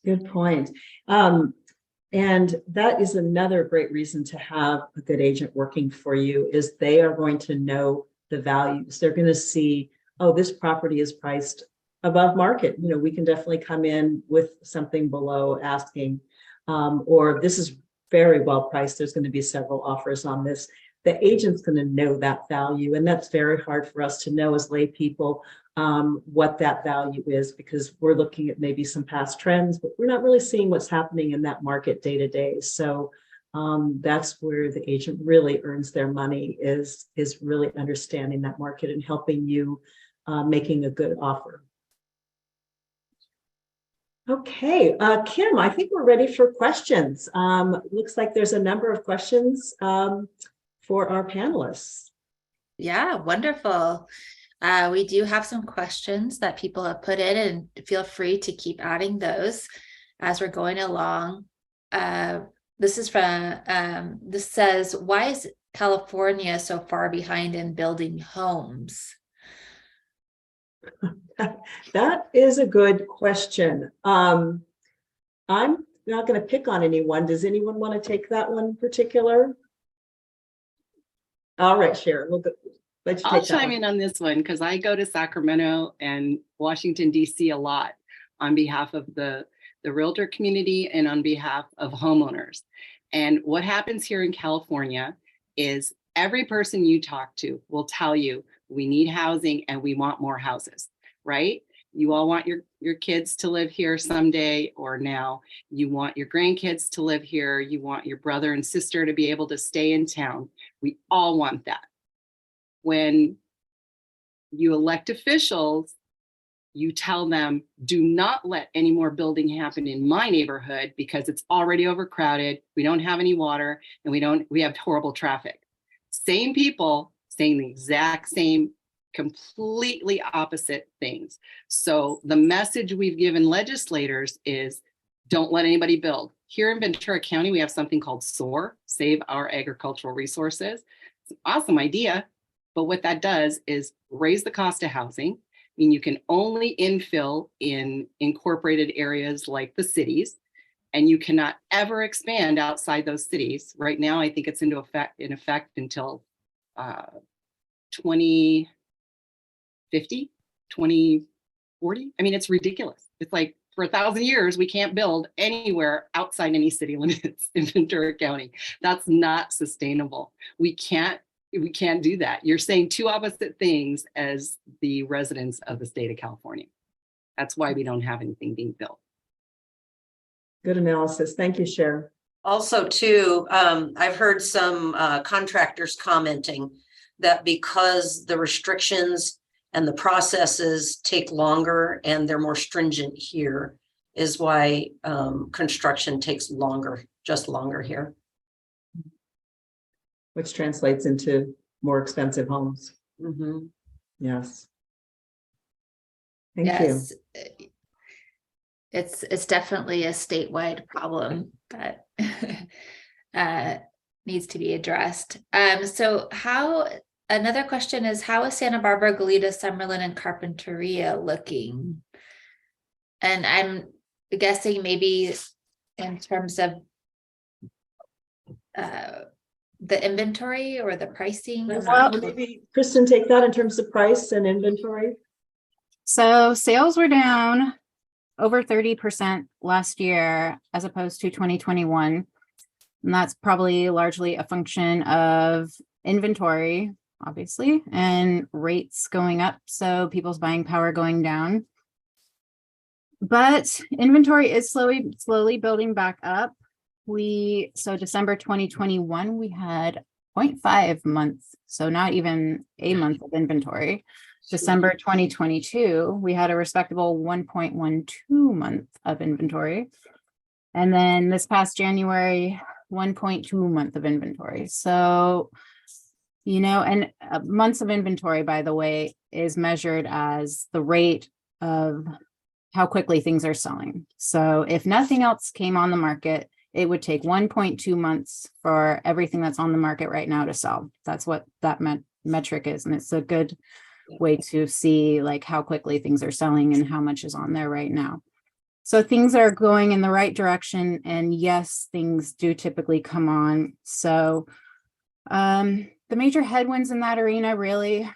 Good point. And that is another great reason to have a good agent working for you, is they are going to know the values. They're going to see, oh, this property is priced above market. We can definitely come in with something below asking, or this is very well priced. There's going to be several offers on this. The agent's going to know that value. And that's very hard for us to know as lay people, what that value is, because we're looking at maybe some past trends, but we're not really seeing what's happening in that market day to day. So that's where the agent really earns their money, is really understanding that market and helping you making a good offer. Okay, Kim, I think we're ready for questions. Looks like there's a number of questions for our panelists. Yeah, wonderful. We do have some questions that people have put in, and feel free to keep adding those as we're going along. This is from, this says, why is California so far behind in building homes? That is a good question. I'm not going to pick on anyone. Does anyone want to take that one in particular? All right, Sharon, let you I'll take that chime one. in on this one because I go to Sacramento and Washington, DC a lot on behalf of the realtor community and on behalf of homeowners. And what happens here in California is every person you talk to will tell you, we need housing and we want more houses, right? You all want your kids to live here someday or now. You want your grandkids to live here. You want your brother and sister to be able to stay in town. We all want that. When you elect officials, you tell them, do not let any more building happen in my neighborhood because it's already overcrowded. We don't have any water and we have horrible traffic. Same people saying the exact same, completely opposite things. So the message we've given legislators is don't let anybody build. Here in Ventura County, we have something called SOAR, Save Our Agricultural Resources. It's an awesome idea, but what that does is raise the cost of housing. I mean, you can only infill in incorporated areas like the cities, and you cannot ever expand outside those cities. Right now, I think it's in effect until 2050, 2040. I mean, it's ridiculous. It's like for 1,000 years, we can't build anywhere outside any city limits in Ventura County. That's not sustainable. We can't do that. You're saying two opposite things as the residents of the state of California. That's why we don't have anything being built. Good analysis. Thank you, Sharon. Also, too, I've heard some contractors commenting that because the restrictions and the processes take longer and they're more stringent here is why construction takes longer, just longer here. Which translates into more expensive homes. Mm-hmm. Yes. Thank you. Yes. It's definitely a statewide problem that needs to be addressed. So another question is, how is Santa Barbara, Goleta, Summerlin, and Carpinteria looking? And I'm guessing maybe in terms of the inventory or the pricing. Well, maybe Kristen, take that in terms of price and inventory. So sales were down over 30% last year as opposed to 2021. And that's probably largely a function of inventory, obviously, and rates going up. So people's buying power going down. But inventory is slowly building back up. So December 2021, we had 0.5 months. So not even a month of inventory. December 2022, we had a respectable 1.12 month of inventory. And then this past January, 1.2 month of inventory. So, and months of inventory, by the way, is measured as the rate of how quickly things are selling. So if nothing else came on the market, it would take 1.2 months for everything that's on the market right now to sell. That's what that metric is. And it's a good way to see like how quickly things are selling and how much is on there right now. So things are going in the right direction. And yes, things do typically come on. So the major headwinds in that arena really,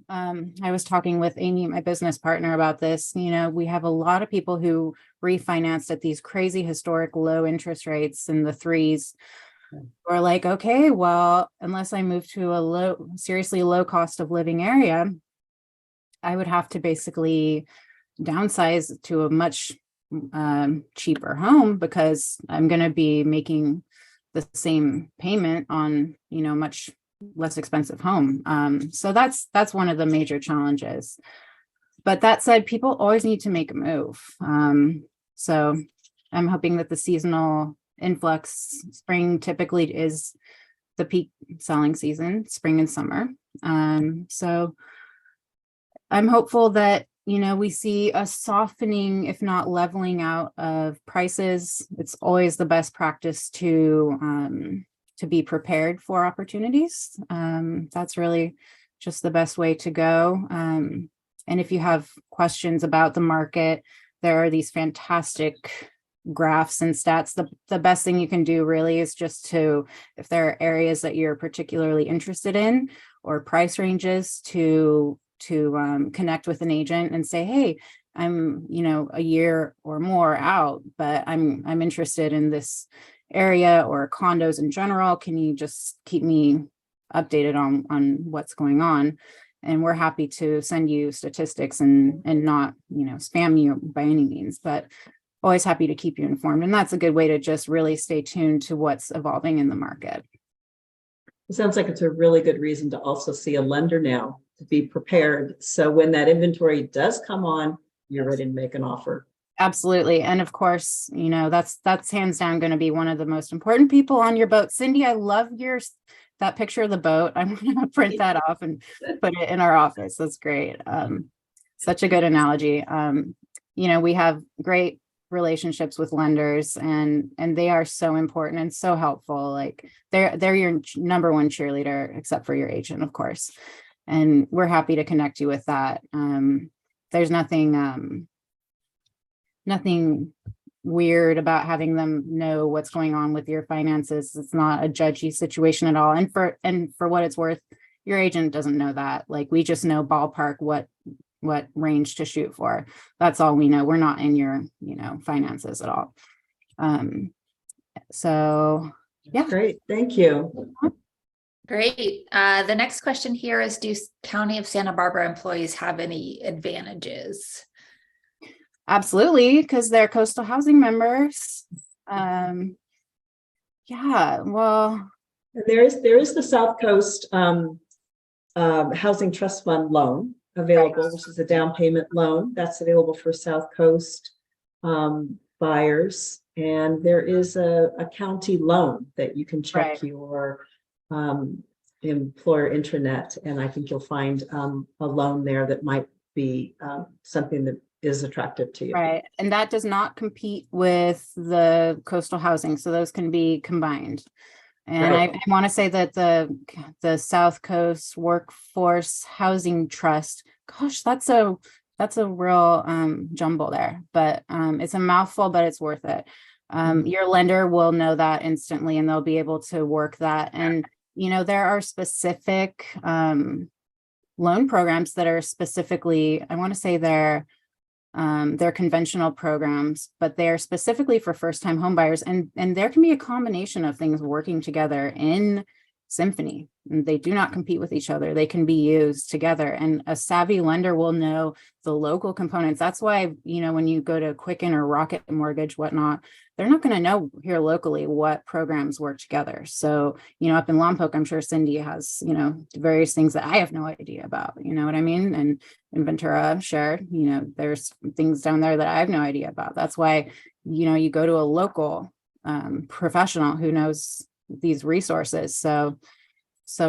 I was talking with Amy, my business partner, about this. We have a lot of people who refinanced at these crazy historic low interest rates in the 3s. We're like, okay, well, unless I move to a seriously low cost of living area, I would have to basically downsize to a much cheaper home because I'm going to be making the same payment on, much less expensive home. So that's one of the major challenges. But that said, people always need to make a move. So I'm hoping that the seasonal influx, spring typically is the peak selling season, spring and summer. So I'm hopeful that, we see a softening, if not leveling out of prices. It's always the best practice to be prepared for opportunities. That's really just the best way to go. And if you have questions about the market, there are these fantastic graphs and stats. The best thing you can do really is just to, if there are areas that you're particularly interested in or price ranges, to connect with an agent and say, hey, I'm, a year or more out, but I'm interested in this area or condos in general. Can you just keep me updated on what's going on? And we're happy to send you statistics and not, spam you by any means, but always happy to keep you informed. And that's a good way to just really stay tuned to what's evolving in the market. It sounds like it's a really good reason to also see a lender now, to be prepared. So when that inventory does come on, you're ready to make an offer. Absolutely. And of course, that's hands down going to be one of the most important people on your boat. Cindy, I love that picture of the boat. I'm going to print that off and put it in our office. That's great. Such a good analogy. We have great relationships with lenders, and they are so important and so helpful. Like they're your number one cheerleader, except for your agent, of course. And we're happy to connect you with that. There's nothing weird about having them know what's going on with your finances. It's not a judgy situation at all. And for what it's worth, your agent doesn't know that. Like, we just know ballpark what range to shoot for. That's all we know. We're not in your, finances at all. So yeah. Great. Thank you. Great. The next question here is, do County of Santa Barbara employees have any advantages? Absolutely, because they're coastal housing members. Yeah, well, There is the South Coast Housing Trust Fund loan available, which is a down payment loan that's available for South Coast buyers. And there is a county loan that you can check your employer intranet, and I think you'll find a loan there that might be something that is attractive to you. Right. And that does not compete with the coastal housing. So those can be combined. And I want to say that the South Coast Workforce Housing Trust, gosh, that's a real jumble there, but it's a mouthful, but it's worth it. Your lender will know that instantly, and they'll be able to work that. And, there are specific loan programs that are specifically, I want to say they're conventional programs, but they're specifically for first-time home buyers. And there can be a combination of things working together in symphony. And they do not compete with each other. They can be used together. And a savvy lender will know the local components. That's why, when you go to Quicken or Rocket Mortgage, whatnot, they're not going to know here locally what programs work together. So, up in Lompoc, I'm sure Cindy has, various things that I have no idea about, you know what I mean? And in Ventura, shared, there's things down there that I have no idea about. That's why, you go to a local professional who knows these resources. So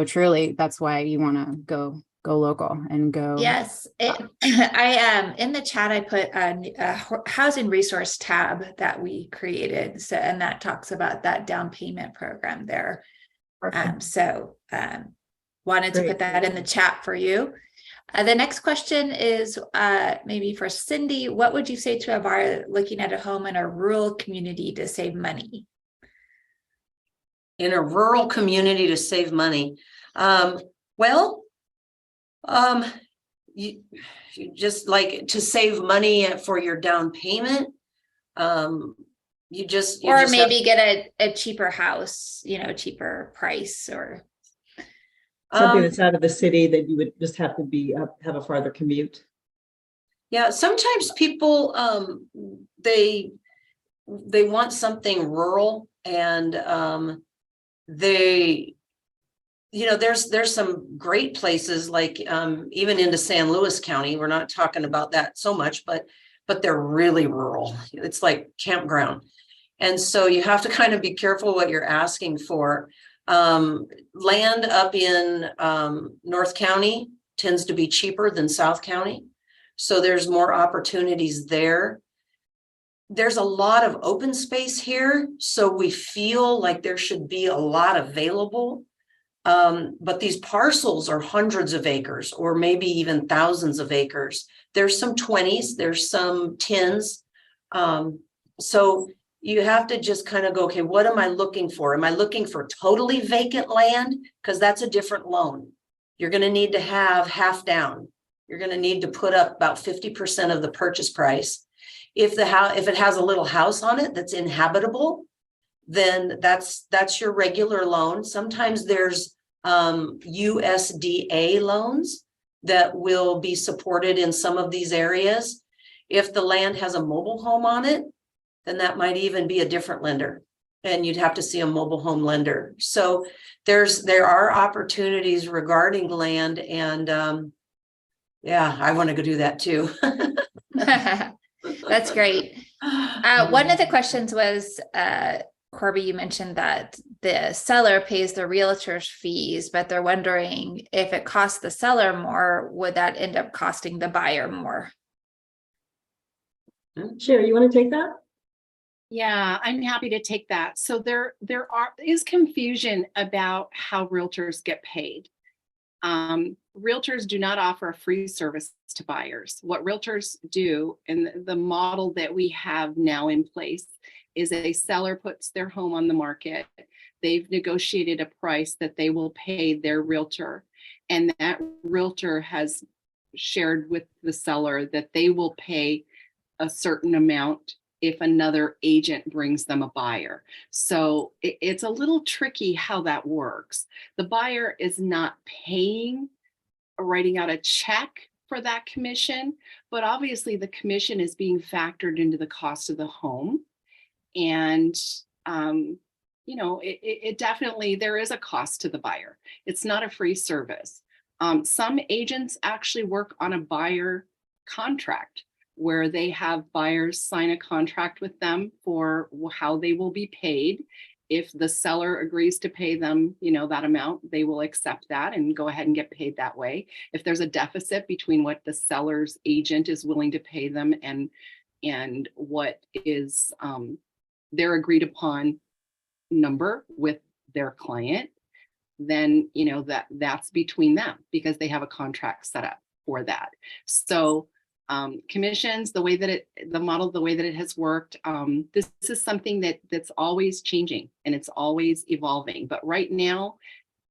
truly, that's why you want to go local and go. Yes, I in the chat, I put a housing resource tab that we created. So, and that talks about that down payment program there. Wanted to put that in the chat for you. The next question is maybe for Cindy. What would you say to a buyer looking at a home in a rural community to save money? In a rural community to save money. You just like to save money for your down payment. You just maybe get a cheaper house, cheaper price, or something that's out of the city that you would just have to have a farther commute. Yeah, sometimes people they want something rural, and there's some great places like even into San Luis County. We're not talking about that so much, but they're really rural. It's like campground. And so you have to kind of be careful what you're asking for. Land up in North County tends to be cheaper than South County. So there's more opportunities there. There's a lot of open space here, so we feel like there should be a lot available. But these parcels are hundreds of acres or maybe even thousands of acres. There's some 20s, there's some 10s. So you have to just kind of go, okay, what am I looking for? Am I looking for totally vacant land? Because that's a different loan. You're going to need to have half down. You're going to need to put up about 50% of the purchase price. If it has a little house on it that's inhabitable, then that's your regular loan. Sometimes there's USDA loans that will be supported in some of these areas. If the land has a mobile home on it, then that might even be a different lender, and you'd have to see a mobile home lender. So there are opportunities regarding land, and yeah, I want to go do that too. That's great. One of the questions was, Corby, you mentioned that the seller pays the realtor's fees, but they're wondering if it costs the seller more, would that end up costing the buyer more? Sherry, you want to take that? Yeah, I'm happy to take that. So there is confusion about how realtors get paid. Realtors do not offer a free service to buyers. What realtors do, and the model that we have now in place, is a seller puts their home on the market. They've negotiated a price that they will pay their realtor, and that realtor has shared with the seller that they will pay a certain amount if another agent brings them a buyer. So it's a little tricky how that works. The buyer is not paying or writing out a check for that commission, but obviously the commission is being factored into the cost of the home. And, it definitely, there is a cost to the buyer. It's not a free service. Some agents actually work on a buyer contract where they have buyers sign a contract with them for how they will be paid. If the seller agrees to pay them, that amount, they will accept that and go ahead and get paid that way. If there's a deficit between what the seller's agent is willing to pay them and what is their agreed upon number with their client, then that's between them because they have a contract set up for that. So commissions, the way that it has worked, this is something that's always changing and it's always evolving. But right now,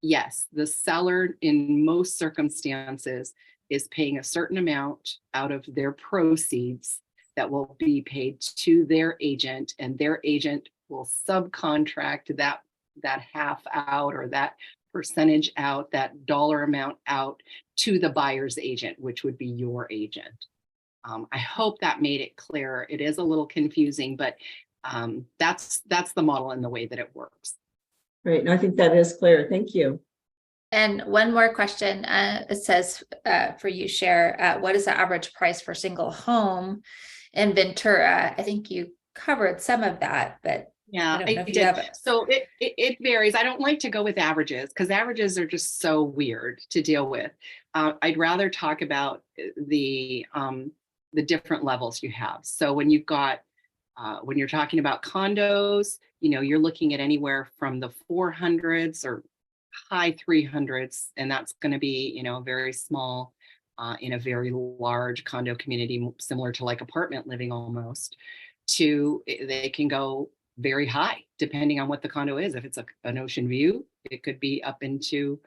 yes, the seller in most circumstances is paying a certain amount out of their proceeds that will be paid to their agent, and their agent will subcontract that half out or that percentage out, that dollar amount out to the buyer's agent, which would be your agent. I hope that made it clearer. It is a little confusing, but that's the model and the way that it works. Right. No, I think that is clear. Thank you. And one more question. It says for you, Cher, what is the average price for single home in Ventura? I think you covered some of that, but yeah, I did. So it varies. I don't like to go with averages because averages are just so weird to deal with. I'd rather talk about the different levels you have. So when you've got, when you're talking about condos, you're looking at anywhere from the 400s or high 300s, and that's going to be, very small in a very large condo community, similar to like apartment living almost, to they can go very high depending on what the condo is. If it's an ocean view, it could be up into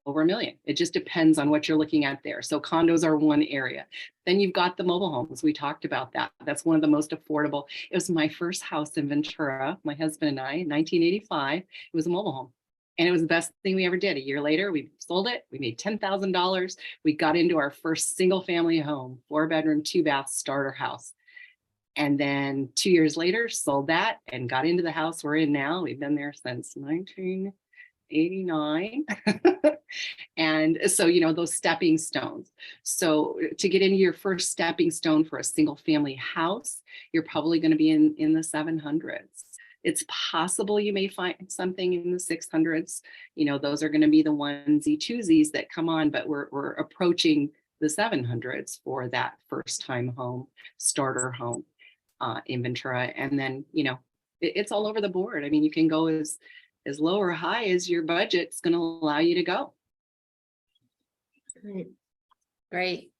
over $1 million. It just depends on what you're looking at there. So condos are one area. Then you've got the mobile homes. We talked about that. That's one of the most affordable. It was my first house in Ventura, my husband and I, in 1985. It was a mobile home. And it was the best thing we ever did. A year later, we sold it. We made $10,000. We got into our first single family home, 4-bedroom, 2-bath starter house. And then 2 years later, sold that and got into the house we're in now. We've been there since 1989. And so, those stepping stones. So to get into your first stepping stone for a single family house, you're probably going to be in the 700s. It's possible you may find something in the 600s. Those are going to be the onesie twosies that come on, but we're approaching the 700s for that first time home, starter home in Ventura. And then, it's all over the board. I mean, you can go as as low or high as your budget's going to allow you to go. Great. Great.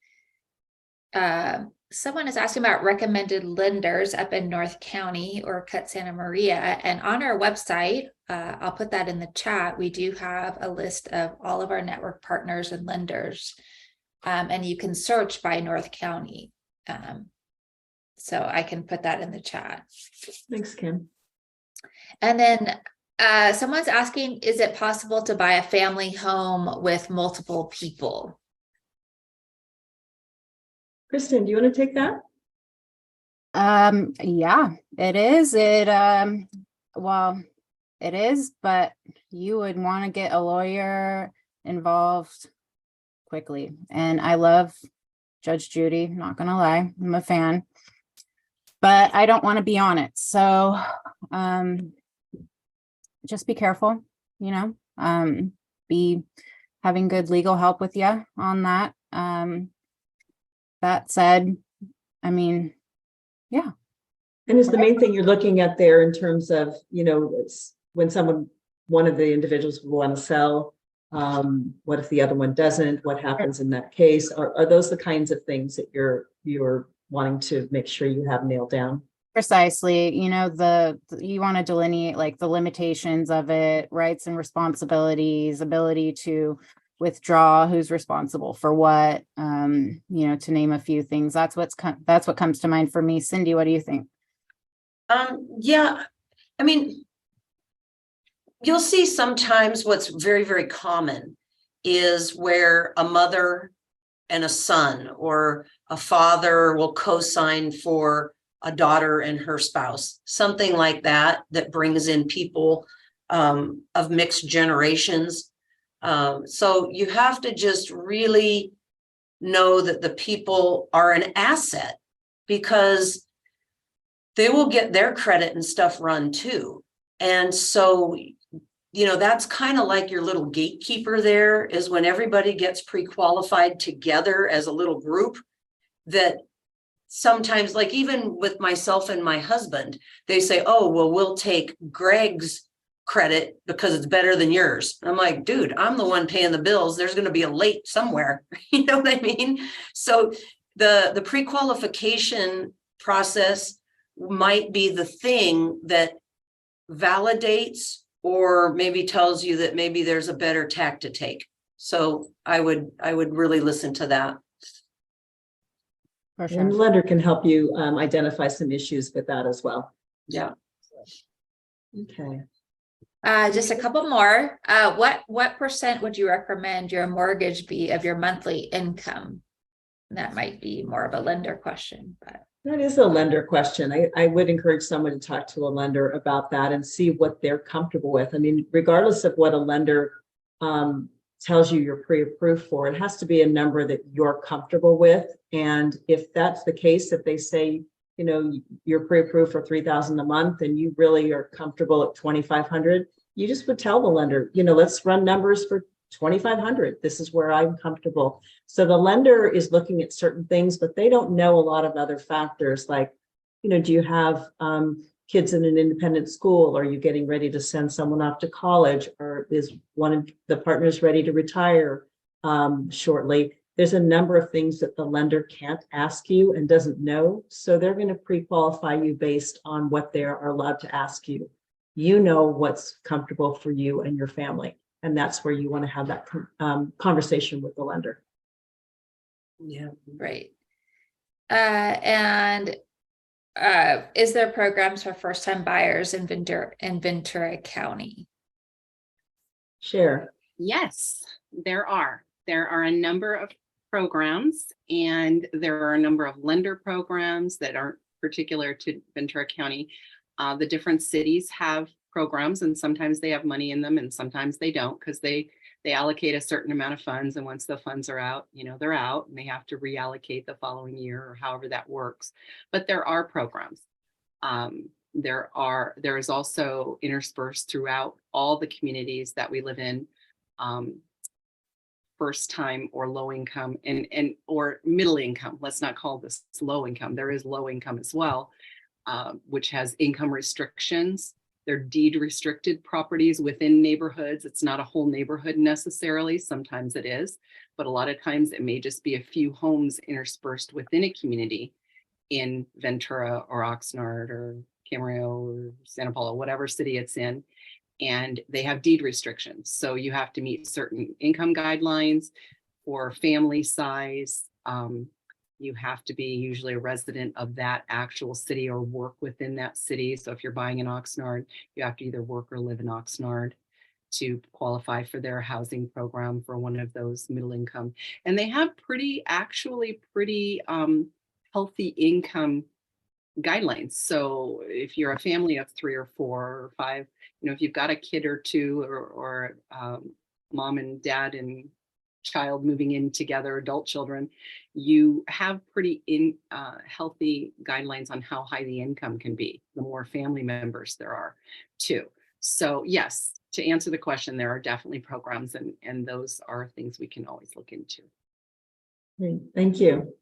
Someone is asking about recommended lenders up in North County or Cut Santa Maria. And on our website, I'll put that in the chat. We do have a list of all of our network partners and lenders. And you can search by North County. So I can put that in the chat. Thanks, Kim. And then someone's asking, is it possible to buy a family home with multiple people? Kristen, do you want to take that? Yeah, it is. Well, it is, but you would want to get a lawyer involved quickly. And I love Judge Judy, not gonna lie, I'm a fan, but I don't want to be on it. So just be careful, be having good legal help with you on that. That said, I mean, yeah. And is the main thing you're looking at there in terms of, it's when one of the individuals will want to sell, what if the other one doesn't? What happens in that case? Are those the kinds of things that you're wanting to make sure you have nailed down? Precisely. You want to delineate like the limitations of it, rights and responsibilities, ability to withdraw, who's responsible for what, to name a few things. That's what comes to mind for me. Cindy, what do you think? Yeah, I mean, you'll see sometimes what's very, very common is where a mother and a son or a father will co-sign for a daughter and her spouse, something like that brings in people of mixed generations. So you have to just really know that the people are an asset, because they will get their credit and stuff run too. And so, that's kind of like your little gatekeeper there, is when everybody gets pre-qualified together as a little group, that sometimes, like even with myself and my husband, they say, oh, well, we'll take Greg's credit because it's better than yours. I'm like, dude, I'm the one paying the bills. There's going to be a late somewhere. You know what I mean? So the pre-qualification process might be the thing that validates or maybe tells you that maybe there's a better tack to take. So I would really listen to that. For sure. And the lender can help you identify some issues with that as well. Yeah. Okay. Just a couple more. What percent would you recommend your mortgage be of your monthly income? That might be more of a lender question, but. That is a lender question. I would encourage someone to talk to a lender about that and see what they're comfortable with. I mean, regardless of what a lender tells you you're pre-approved for, it has to be a number that you're comfortable with. And if that's the case, if they say, you're pre-approved for $3,000 a month and you really are comfortable at $2,500, you just would tell the lender, let's run numbers for $2,500. This is where I'm comfortable. So the lender is looking at certain things, but they don't know a lot of other factors like, do you have kids in an independent school? Are you getting ready to send someone off to college? Or is one of the partners ready to retire shortly? There's a number of things that the lender can't ask you and doesn't know. So they're going to pre-qualify you based on what they are allowed to ask you. You know what's comfortable for you and your family. And that's where you want to have that conversation with the lender. Yeah. Right. And is there programs for first-time buyers in Ventura County? Share. Yes, there are. There are a number of programs, and there are a number of lender programs that aren't particular to Ventura County. The different cities have programs, and sometimes they have money in them and sometimes they don't, because they allocate a certain amount of funds, and once the funds are out, they're out and they have to reallocate the following year or however that works. But there are programs. There is also interspersed throughout all the communities that we live in, first time or low income and or middle income. Let's not call this low income. There is low income as well, which has income restrictions. They're deed restricted properties within neighborhoods. It's not a whole neighborhood necessarily. Sometimes it is, but a lot of times it may just be a few homes interspersed within a community in Ventura or Oxnard or Camarillo or Santa Paula, whatever city it's in. And they have deed restrictions. So you have to meet certain income guidelines for family size. You have to be usually a resident of that actual city or work within that city. So if you're buying in Oxnard, you have to either work or live in Oxnard to qualify for their housing program for one of those middle income. And they have pretty healthy income guidelines. So if you're a family of 3 or 4 or 5, if you've got a kid or 2 or mom and dad and child moving in together, adult children, you have pretty healthy guidelines on how high the income can be, the more family members there are too. So yes, to answer the question, there are definitely programs and those are things we can always look into. Great, thank you.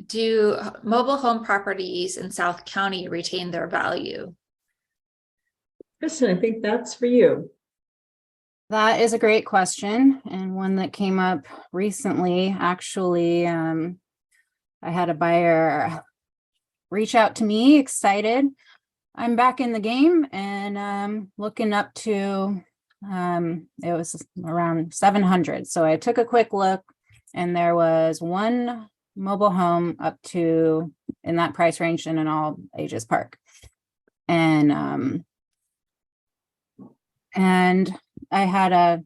Do mobile home properties in South County retain their value? Kristen, I think that's for you. That is a great question, and one that came up recently. Actually, I had a buyer reach out to me, excited. I'm back in the game and looking up to, it was around 700. So I took a quick look and there was one mobile home up to in that price range in an all ages park. And I had a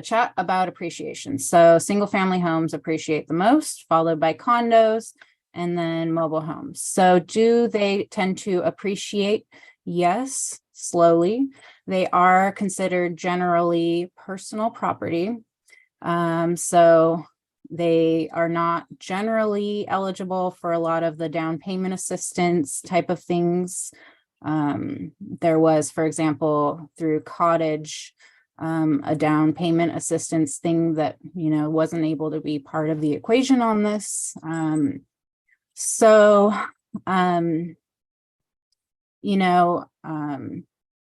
chat about appreciation. So single family homes appreciate the most, followed by condos, and then mobile homes. So do they tend to appreciate? Yes, slowly. They are considered generally personal property. So they are not generally eligible for a lot of the down payment assistance type of things. There was, for example, through Cottage, a down payment assistance thing that, wasn't able to be part of the equation on this.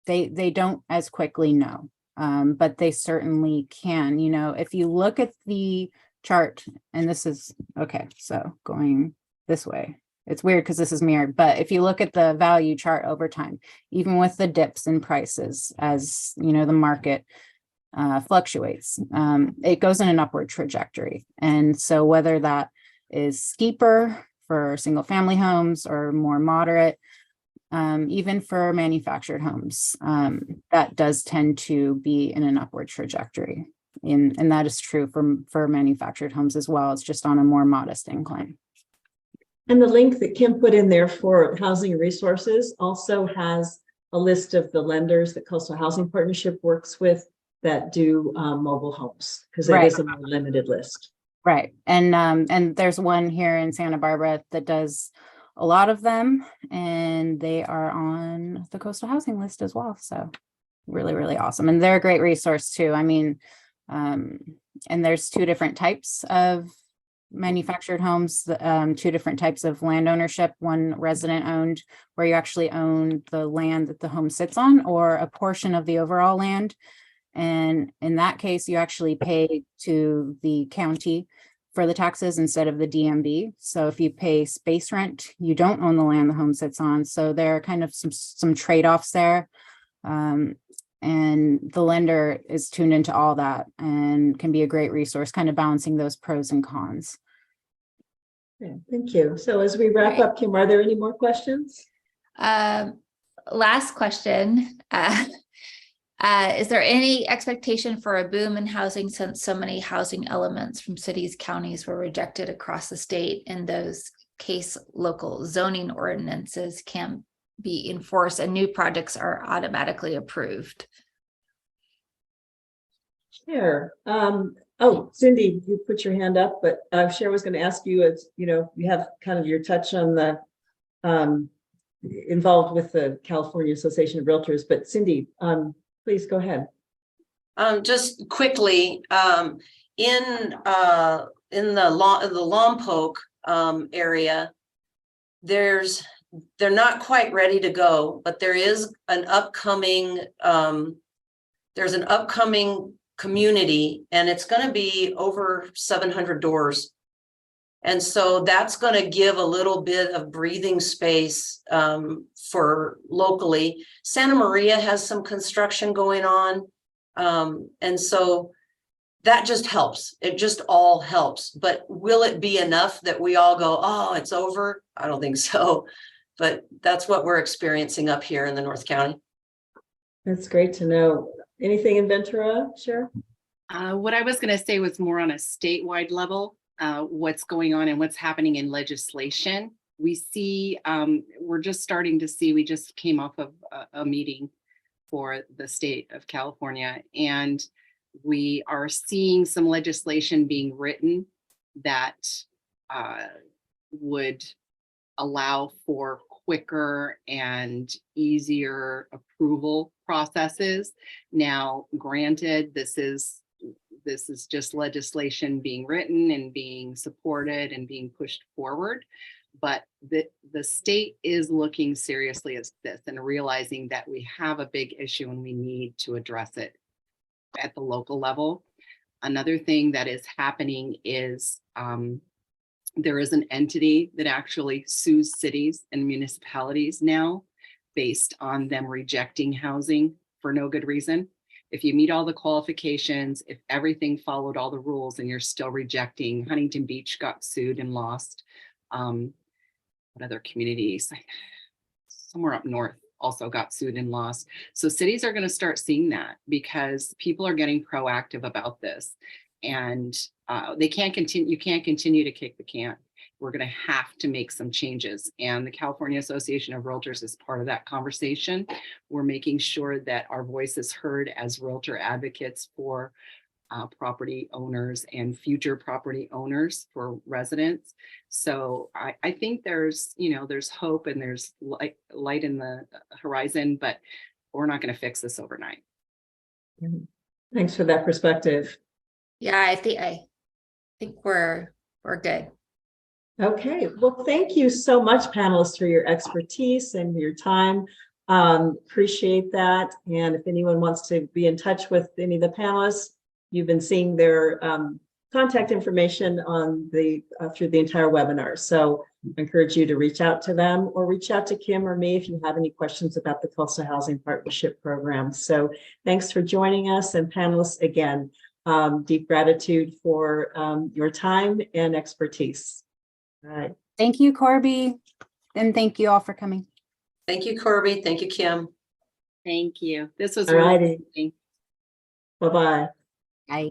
They don't as quickly know, but they certainly can. If you look at the chart, and this is, okay, so going this way, it's weird because this is mirrored, but if you look at the value chart over time, even with the dips in prices, as the market fluctuates, it goes in an upward trajectory. And so whether that is steeper for single family homes or more moderate, even for manufactured homes, that does tend to be in an upward trajectory. And that is true for manufactured homes as well. It's just on a more modest incline. And the link that Kim put in there for Housing Resources also has a list of the lenders that Coastal Housing Partnership works with that do mobile homes, because it is a more limited list. Right. And there's one here in Santa Barbara that does a lot of them, and they are on the Coastal Housing list as well. So really, really awesome. And they're a great resource too. I mean, and there's 2 different types of manufactured homes, 2 different types of land ownership, one resident owned, where you actually own the land that the home sits on or a portion of the overall land. And in that case, you actually pay to the county for the taxes instead of the DMV. So if you pay space rent, you don't own the land the home sits on. So there are kind of some trade-offs there. And the lender is tuned into all that and can be a great resource, kind of balancing those pros and cons. Okay, thank you. So as we wrap up, Kim, are there any more questions? Last question. Is there any expectation for a boom in housing since so many housing elements from cities, counties were rejected across the state, and those case local zoning ordinances can be enforced and new projects are automatically approved? Sure. Oh, Cindy, you put your hand up, but Cher was going to ask you, as you have kind of your touch on the involved with the California Association of Realtors, but Cindy, please go ahead. Just quickly, in the Lompoc area, there's they're not quite ready to go, but there is an upcoming, there's an upcoming community, and it's going to be over 700 doors. And so that's going to give a little bit of breathing space for locally. Santa Maria has some construction going on. And so that just helps. It just all helps. But will it be enough that we all go, oh, it's over? I don't think so. But that's what we're experiencing up here in the North County. That's great to know. Anything in Ventura, Cher? What I was going to say was more on a statewide level, what's going on and what's happening in legislation. We see, we're just starting to see, we just came off of a meeting for the state of California, and we are seeing some legislation being written that would allow for quicker and easier approval processes. Now, granted, this is just legislation being written and being supported and being pushed forward, but the state is looking seriously at this and realizing that we have a big issue and we need to address it at the local level. Another thing that is happening is there is an entity that actually sues cities and municipalities now based on them rejecting housing for no good reason. If you meet all the qualifications, if everything followed all the rules and you're still rejecting, Huntington Beach got sued and lost. What other communities? Somewhere up north also got sued and lost. So cities are going to start seeing that because people are getting proactive about this, and they can't continue. You can't continue to kick the can. We're going to have to make some changes, and the California Association of Realtors is part of that conversation. We're making sure that our voice is heard as realtor advocates for property owners and future property owners for residents. So I think there's hope and there's light in the horizon, but we're not going to fix this overnight. Thanks for that perspective. Yeah, I think we're good. Okay, well, thank you so much, panelists, for your expertise and your time. Appreciate that. And if anyone wants to be in touch with any of the panelists, you've been seeing their contact information on the through the entire webinar. So I encourage you to reach out to them or reach out to Kim or me if you have any questions about the Coastal Housing Partnership Program. So thanks for joining us, and panelists, again, deep gratitude for your time and expertise. All right. Thank you, Corby. And thank you all for coming. Thank you, Corby. Thank you, Kim. Thank you. This was All righty. really Bye-bye. Bye.